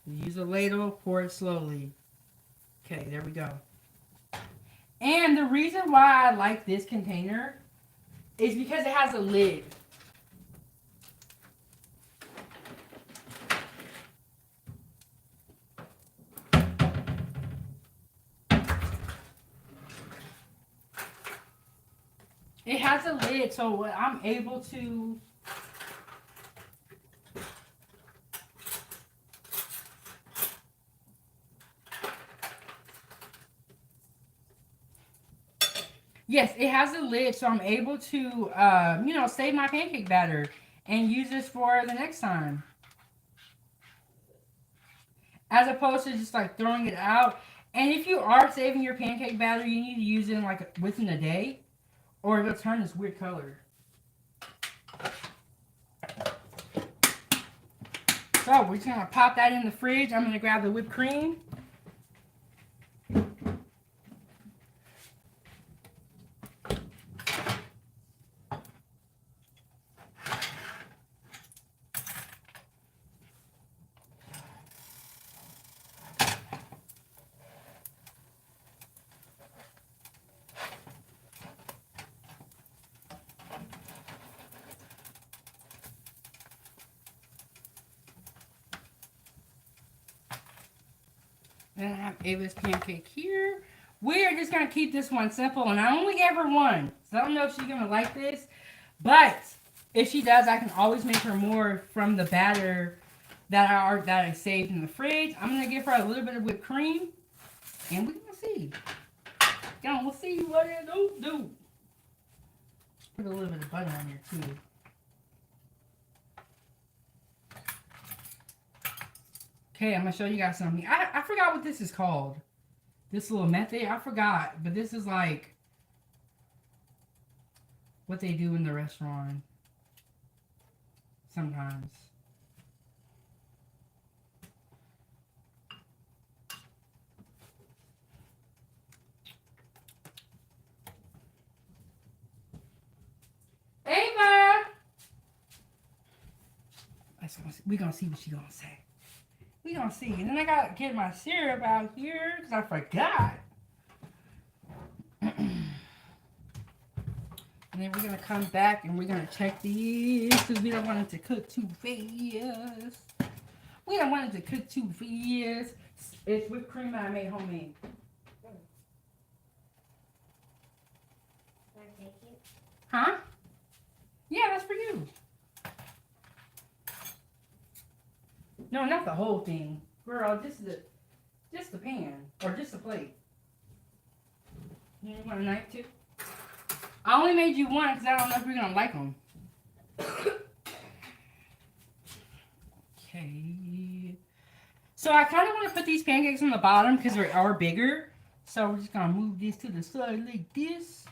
Use a ladle, pour it slowly. Okay, there we go. And the reason why I like this container is because it has a lid. It has a lid, so I'm able to yes, it has a lid, so I'm able to, save my pancake batter and use this for the next time. As opposed to just like throwing it out. And if you are saving your pancake batter, you need to use it like within a day, or it'll turn this weird color. So we're just gonna pop that in the fridge. I'm gonna grab the whipped cream. Then I have Ava's pancake here. We're just going to keep this one simple. And I only gave her one. So I don't know if she's going to like this. But if she does, I can always make her more from the batter that I saved in the fridge. I'm going to give her a little bit of whipped cream. And we're going to see. We'll see what it'll do. Put a little bit of butter on here too. Okay, I'm going to show you guys something. I forgot what this is called. This little method. I forgot. But this is like what they do in the restaurant. Sometimes. Ava! We're going to see what she's going to say. We're going to see. And then I got to get my syrup out here because I forgot. And then we're going to come back and we're going to check these because we don't want it to cook too fast. We don't want it to cook too fast. It's whipped cream I made homemade. Can I take it? Huh? Yeah, that's for you. No, not the whole thing. Girl, just the pan. Or just the plate. You want a knife too? I only made you one because I don't know if you're going to like them. Okay. So I kind of want to put these pancakes on the bottom because they are bigger. So we're just going to move these to the side like this.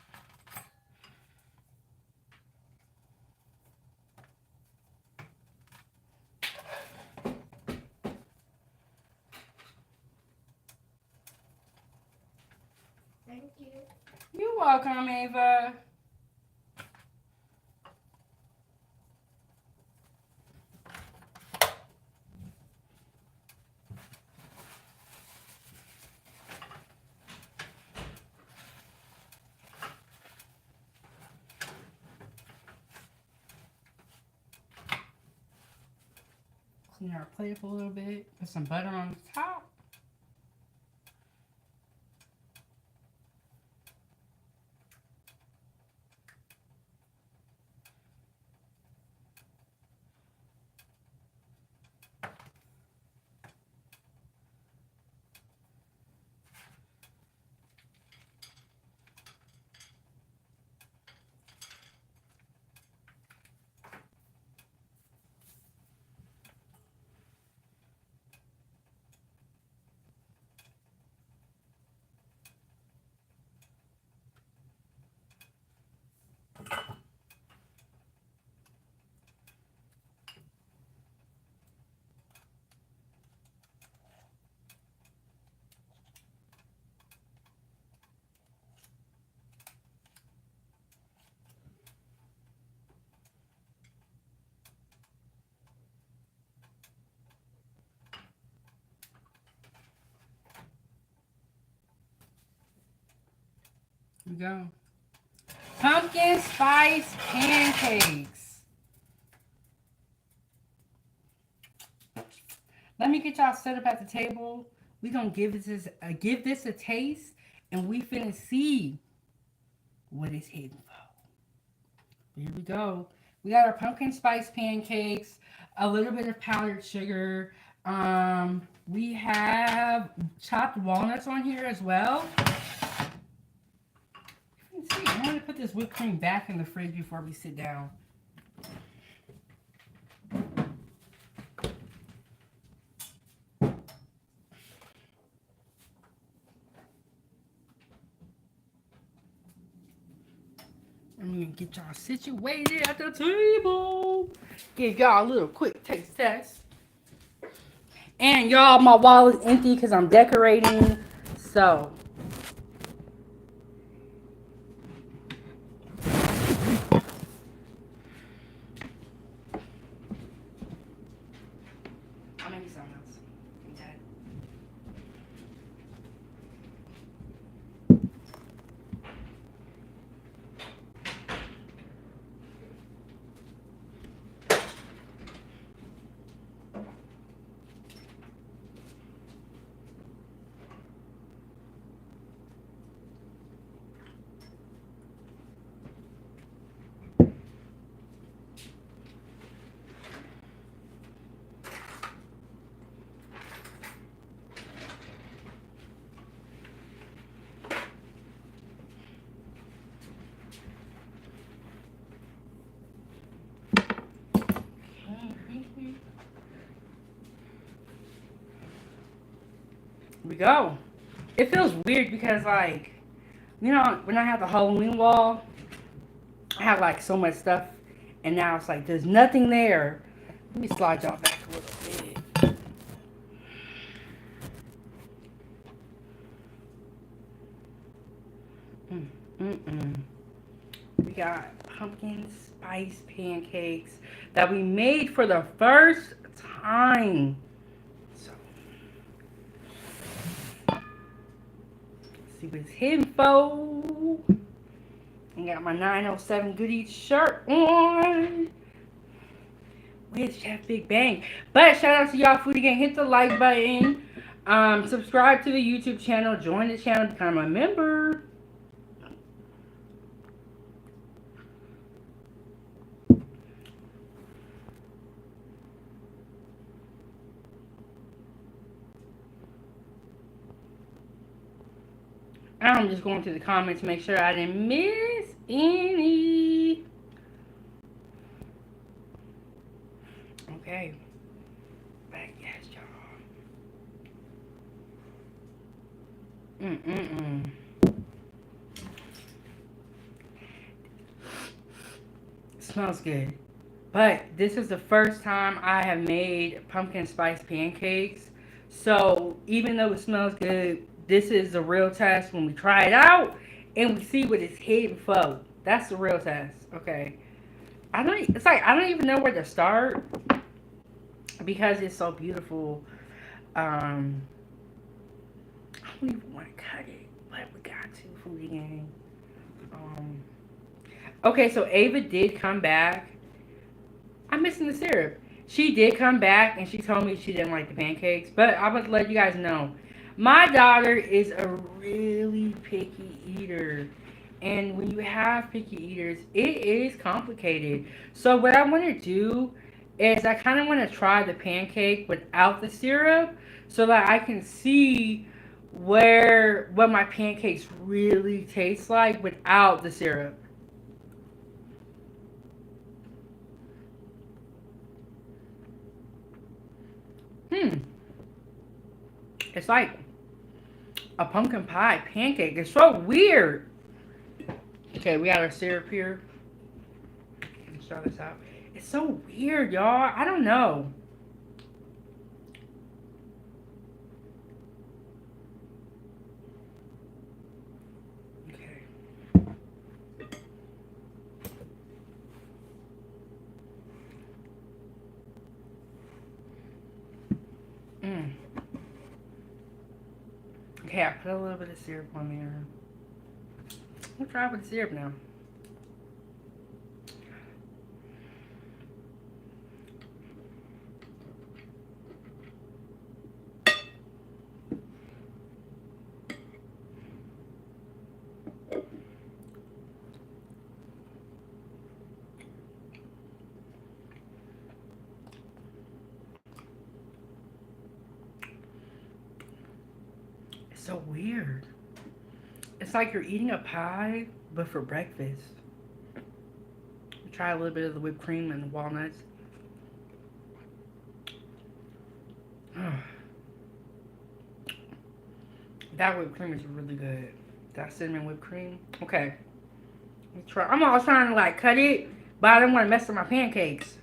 Thank you. You're welcome, Ava. Clean our plate up a little bit. Put some butter on the top. Here we go. Pumpkin spice pancakes. Let me get y'all set up at the table. We're going to give this a taste, and we finna see what it's hidden for. Here we go. We got our pumpkin spice pancakes, a little bit of powdered sugar. We have chopped walnuts on here as well. Let's see, I'm going to put this whipped cream back in the fridge before we sit down. I'm going to get y'all situated at the table. Give y'all a little quick taste test. And y'all, my wallet's empty because I'm decorating. So I'll make you something else. Okay. we go. It feels weird because, like, you know, when I had the Halloween wall, I had like so much stuff, and now it's like there's nothing there. Let me slide y'all back a little bit. We got pumpkin spice pancakes that we made for the first time. So, let's see what's hidden, for. I got my 907 Goodies shirt on with Chef Big Bang. But shout out to y'all, Foodiegang. Hit the like button. Subscribe to the YouTube channel. Join the channel. Become a member. I'm just going to the comments to make sure I didn't miss any. Okay. Back, yes, y'all. Smells good. But this is the first time I have made pumpkin spice pancakes. So even though it smells good, this is the real test when we try it out and we see what it's hidden for. That's the real test. Okay. It's like I don't even know where to start because it's so beautiful. I don't even want to cut it, but we got to. Foodiegang. Okay, so Ava did come back. I'm missing the syrup. She did come back and she told me she didn't like the pancakes, but I want to let you guys know. My daughter is a really picky eater. And when you have picky eaters, it is complicated. So what I want to do is I kind of want to try the pancake without the syrup so that I can see what my pancakes really taste like without the syrup. It's like a pumpkin pie pancake. It's so weird. Okay, we got our syrup here. Let's try this out. It's so weird, y'all. I don't know. Okay. Okay, I put a little bit of syrup on there. We'll try with the syrup now. It's so weird. It's like you're eating a pie, but for breakfast. Try a little bit of the whipped cream and the walnuts. That whipped cream is really good. That cinnamon whipped cream. Okay. Let's try. I'm always trying to like cut it, but I don't want to mess up my pancakes.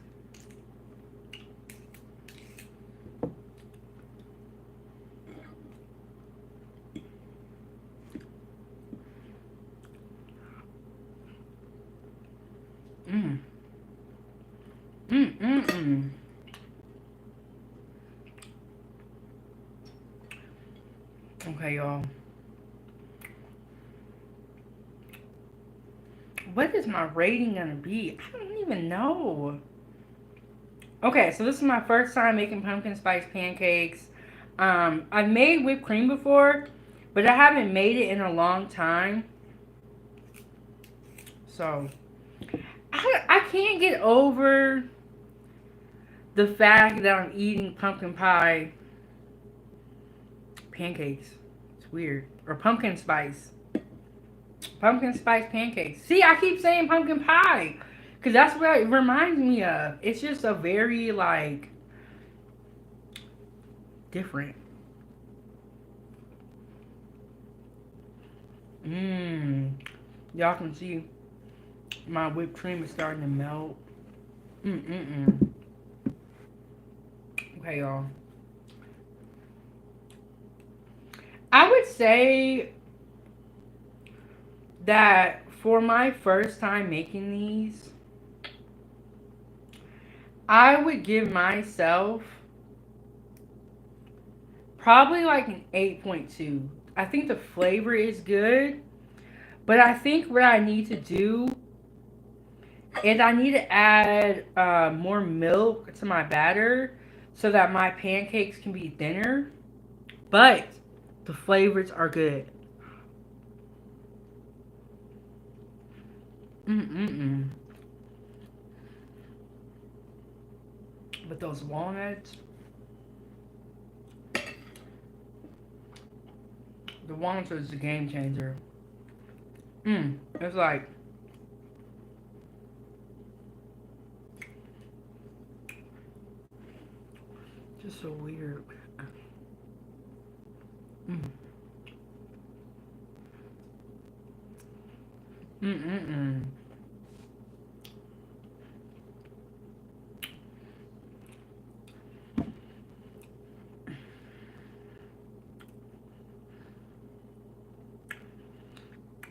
Okay, y'all. What is my rating gonna be? I don't even know. Okay, so this is my first time making pumpkin spice pancakes. I've made whipped cream before, but I haven't made it in a long time. So, I can't get over the fact that I'm eating pumpkin pie pancakes. It's weird. Or pumpkin spice. Pumpkin spice pancakes. See, I keep saying pumpkin pie. Because that's what it reminds me of. It's just a very, like, different. Mmm. Y'all can see my whipped cream is starting to melt. Mm-mm-mm. Okay, y'all. I would say that for my first time making these, I would give myself probably like an 8.2. I think the flavor is good, but I think what I need to do is I need to add more milk to my batter so that my pancakes can be thinner, but the flavors are good. Mm-mm-mm. But those walnuts, the walnuts is a game changer. It's like, just so weird. Mm. Mm-mm-mm.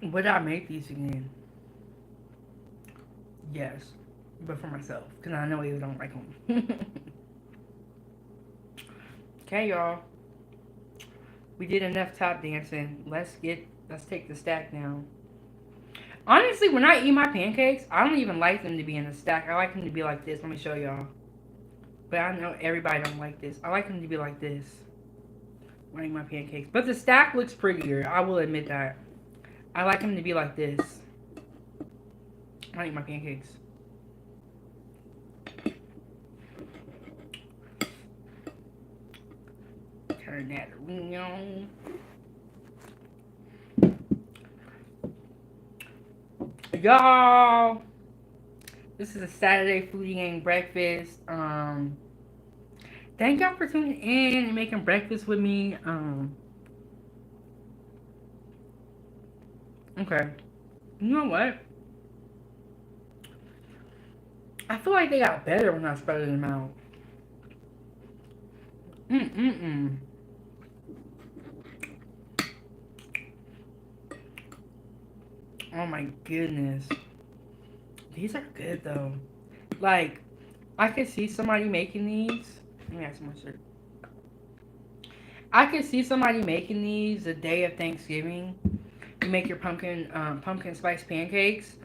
Would I make these again? Yes, but for myself, because I know you don't like them. Okay, y'all. We did enough top dancing. Let's take the stack now. Honestly, when I eat my pancakes, I don't even like them to be in a stack. I like them to be like this. Let me show y'all. But I know everybody don't like this. I like them to be like this when I eat my pancakes. But the stack looks prettier. I will admit that. I like them to be like this when I eat my pancakes. Turn that around. Y'all, this is a Saturday Foodiegang breakfast. Thank y'all for tuning in and making breakfast with me. Okay. You know what? I feel like they got better when I spread them out. Mm-mm-mm. Oh my goodness. These are good though. Like, I could see somebody making these. Let me add some more syrup. I could see somebody making these the day of Thanksgiving. You make your pumpkin spice pancakes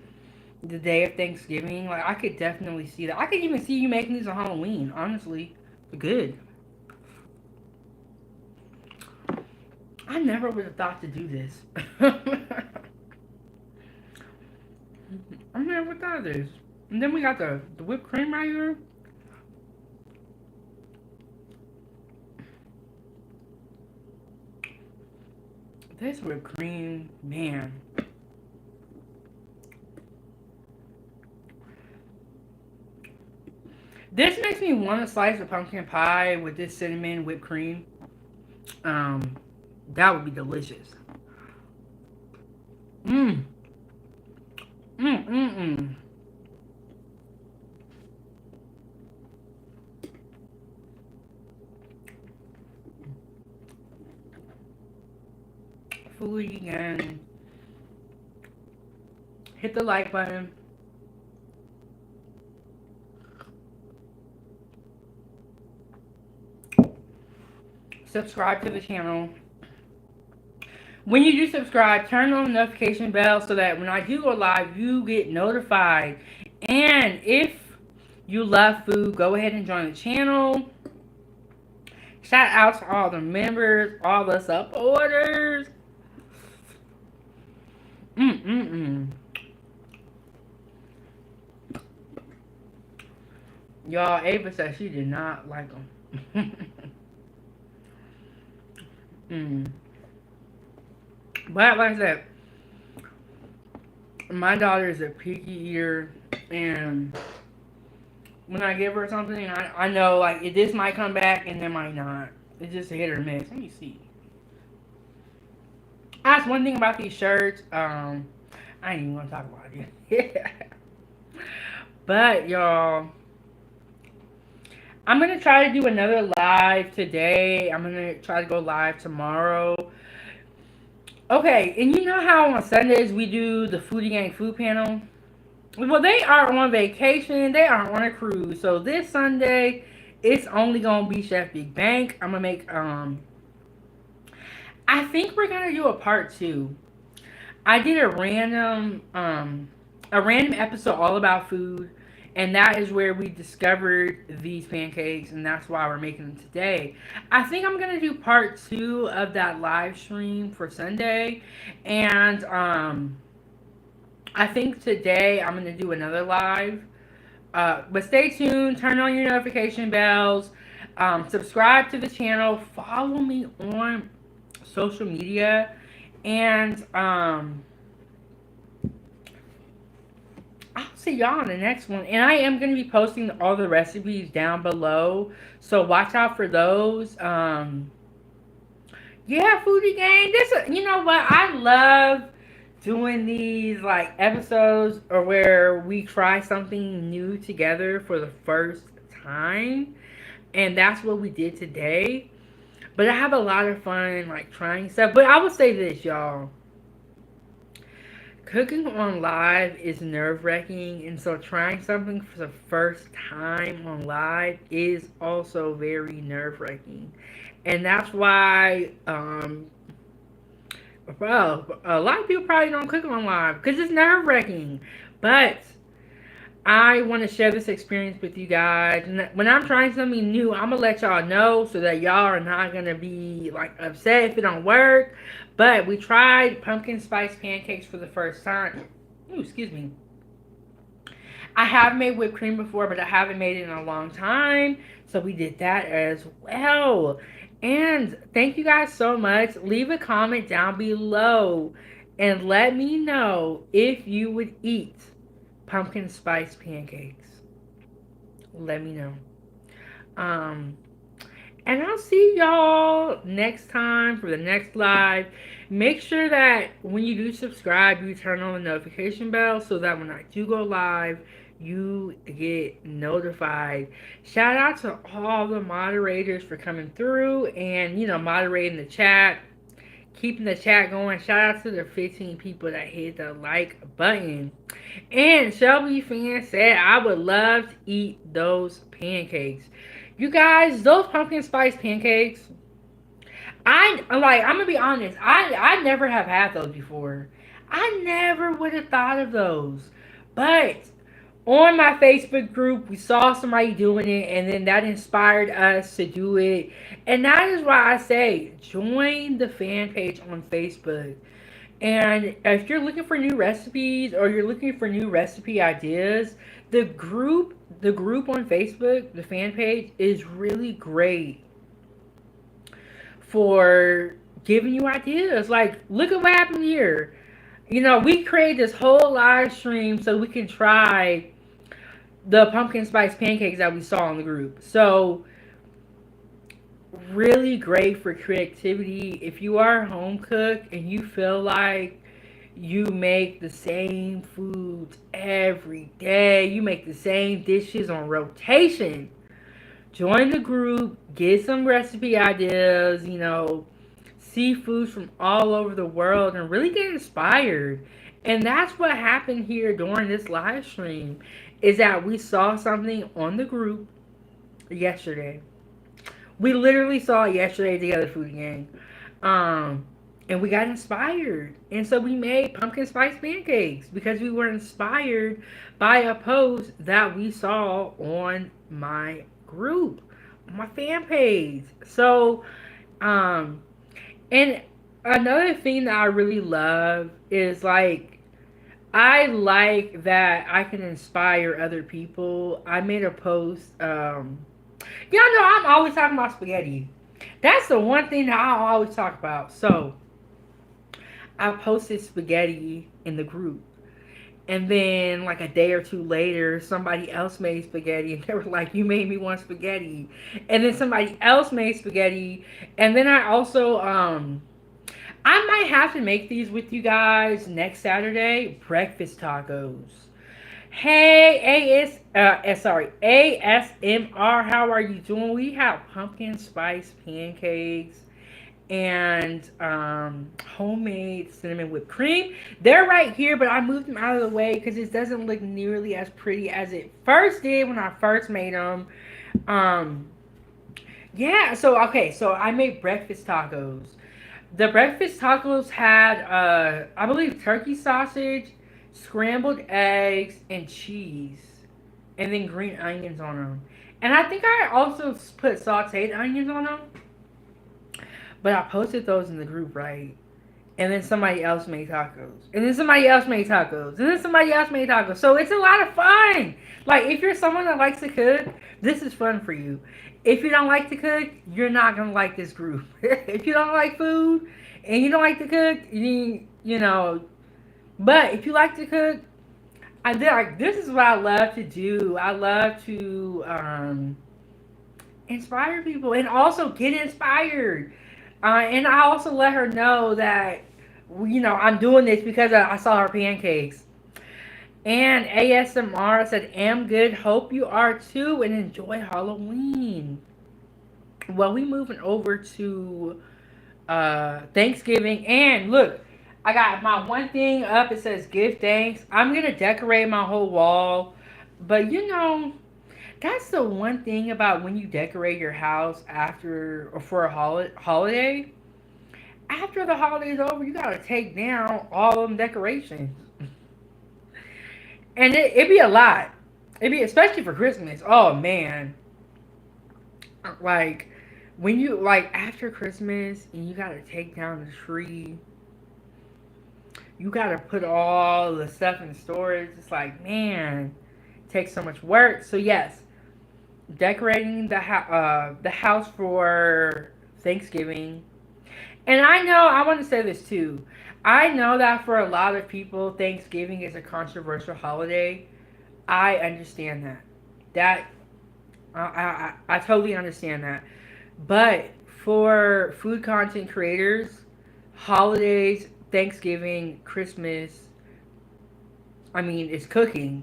the day of Thanksgiving. Like, I could definitely see that. I could even see you making these on Halloween, honestly. They're good. I never would have thought to do this. I never thought of this. And then we got the whipped cream right here. This whipped cream, man. This makes me want to slice a pumpkin pie with this cinnamon whipped cream. That would be delicious. Mmm. Mmm. Foodiegang. Hit the like button. Subscribe to the channel. When you do subscribe, turn on the notification bell so that when I do go live, you get notified. And if you love food, go ahead and join the channel. Shout out to all the members, all the supporters. Y'all, Ava said she did not like them. But like I said, my daughter is a picky eater, and when I give her something, I know like this might come back and it might not. It's just a hit or miss. Let me see. That's one thing about these shirts. I ain't even gonna talk about it. But y'all, I'm gonna try to do another live today. I'm gonna try to go live tomorrow. Okay, and you know how on Sundays we do the Foodiegang food panel? Well, they are on vacation. They are on a cruise. So this Sunday, it's only gonna be Chef Big Bank. I'm gonna make I think we're gonna do a part 2. I did a random episode all about food, and that is where we discovered these pancakes, and that's why we're making them today. I think I'm gonna do part 2 of that live stream for Sunday, and I think today I'm gonna do another live. But stay tuned. Turn on your notification bells. Subscribe to the channel. Follow me on social media, and I'll see y'all in the next one. And I am going to be posting all the recipes down below, so watch out for those. Yeah, Foodiegang. You know what? I love doing these like episodes or where we try something new together for the first time, and that's what we did today. But I have a lot of fun like trying stuff. But I will say this, y'all. Cooking on live is nerve-wracking, and so trying something for the first time on live is also very nerve-wracking. And that's why well, a lot of people probably don't cook on live because it's nerve-wracking. But I want to share this experience with you guys. And when I'm trying something new, I'm going to let y'all know so that y'all are not going to be like upset if it don't work. But we tried pumpkin spice pancakes for the first time. Ooh, excuse me. I have made whipped cream before, but I haven't made it in a long time. So we did that as well. And thank you guys so much. Leave a comment down below and let me know if you would eat pumpkin spice pancakes. Let me know. And I'll see y'all next time for the next live. Make sure that when you do subscribe, you turn on the notification bell so that when I do go live, you get notified. Shout out to all the moderators for coming through and, you know, moderating the chat, keeping the chat going. Shout out to the 15 people that hit the like button. And Shelby Fan said, I would love to eat those pancakes. You guys, those pumpkin spice pancakes, I'm gonna be honest, I never have had those before. I never would have thought of those. But on my Facebook group, we saw somebody doing it, and then that inspired us to do it. And that is why I say, join the fan page on Facebook. And if you're looking for new recipes or you're looking for new recipe ideas, the group on Facebook, the fan page, is really great for giving you ideas. Like, look at what happened here. You know, we created this whole live stream so we can try the pumpkin spice pancakes that we saw in the group. So, really great for creativity. If you are a home cook and you feel like you make the same foods every day, you make the same dishes on rotation, join the group, get some recipe ideas, you know, see foods from all over the world and really get inspired. And that's what happened here during this live stream, is that we saw something on the group yesterday. We literally saw it yesterday together, Foodiegang. And we got inspired. And so we made pumpkin spice pancakes because we were inspired by a post that we saw on my group, on my fan page. So, and another thing that I really love is like, I like that I can inspire other people. I made a post, y'all know I'm always talking about spaghetti. That's the one thing that I always talk about. So, I posted spaghetti in the group. And then, like a day or two later, somebody else made spaghetti. And they were like, you made me want spaghetti. And then somebody else made spaghetti. And then I also, I might have to make these with you guys next Saturday. Breakfast tacos. Hey, ASMR, how are you doing? We have pumpkin spice pancakes and homemade cinnamon whipped cream. They're right here, but I moved them out of the way because it doesn't look nearly as pretty as it first did when I first made them. Um, yeah, so I made breakfast tacos. The breakfast tacos had, I believe, turkey sausage, scrambled eggs, and cheese, and then green onions on them. And I think I also put sauteed onions on them, but I posted those in the group, right? And then somebody else made tacos, and then somebody else made tacos, and then somebody else made tacos. So it's a lot of fun. Like if you're someone that likes to cook, this is fun for you. If you don't like to cook, you're not gonna like this group. If you don't like food and you don't like to cook, you know. But if you like to cook, I did like this is what I love to do. I love to inspire people and also get inspired. And I also let her know that I'm doing this because I saw her pancakes. And ASMR said, "Am good. Hope you are too, and enjoy Halloween." Well, we moving over to Thanksgiving, and look, I got my one thing up. It says "Give thanks." I'm gonna decorate my whole wall, but that's the one thing about when you decorate your house after or for a holiday. After the holiday's over, you gotta take down all of them decorations, and it be a lot. It be especially for Christmas. Oh man, like when you like after Christmas and you gotta take down the tree, you gotta put all the stuff in storage. It's like man, it takes so much work. So yes, decorating the house for Thanksgiving. And I know I want to say this too. I know that for a lot of people, Thanksgiving is a controversial holiday. I understand that. That I totally understand that. But for food content creators, holidays, Thanksgiving, Christmas, I mean, it's cooking.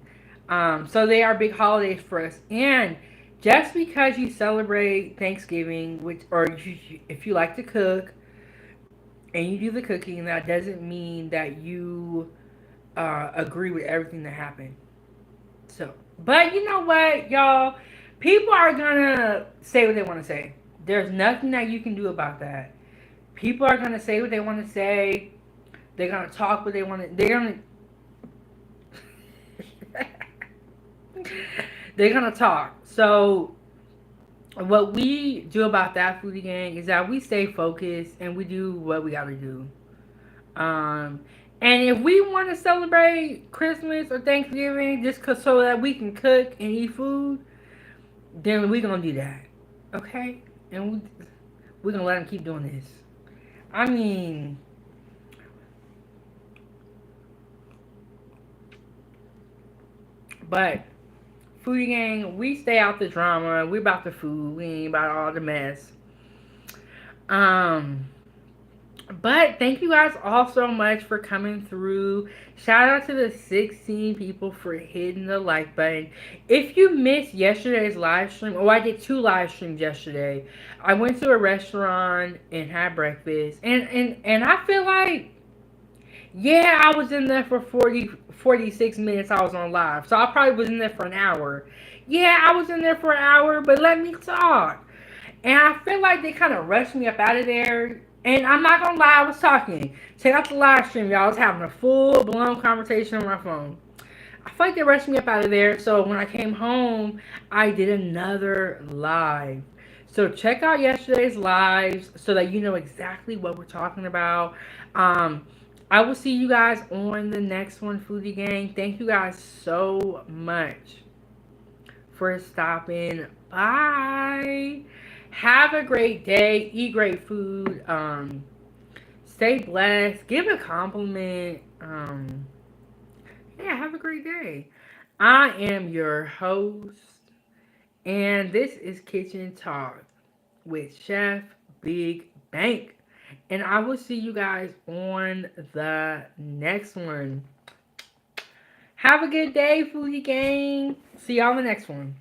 So they are big holidays for us. And just because you celebrate Thanksgiving, if you like to cook and you do the cooking, that doesn't mean that you agree with everything that happened. So, but you know what, y'all? People are gonna say what they want to say. There's nothing that you can do about that. People are gonna say what they want to say. They're gonna talk what they want to. They're gonna talk. So, what we do about that, Foodie Gang, is that we stay focused and we do what we gotta do. Um, and if we want to celebrate Christmas or Thanksgiving so that we can cook and eat food, then we're gonna do that, okay? And we're gonna let them keep doing this. I mean, but Foodie Gang, we stay out the drama. We about the food. We ain't about all the mess. But thank you guys all so much for coming through. Shout out to the 16 people for hitting the like button. If you missed yesterday's live stream, I did 2 live streams yesterday. I went to a restaurant and had breakfast. And I feel like, yeah, I was in there for 46 minutes. I was on live. So I probably was in there for an hour. Yeah, I was in there for an hour, but let me talk. And I feel like they kind of rushed me up out of there. And I'm not gonna lie, I was talking. Check out the live stream, y'all. I was having a full-blown conversation on my phone. I feel like they rushed me up out of there. So when I came home, I did another live. So check out yesterday's lives so that you know exactly what we're talking about. I will see you guys on the next one, Foodie Gang. Thank you guys so much for stopping by. Have a great day. Eat great food. Stay blessed. Give a compliment. Yeah, have a great day. I am your host, and this is Kitchen Talk with Chef Big Bank. And I will see you guys on the next one. Have a good day, Foodie Gang. See y'all on the next one.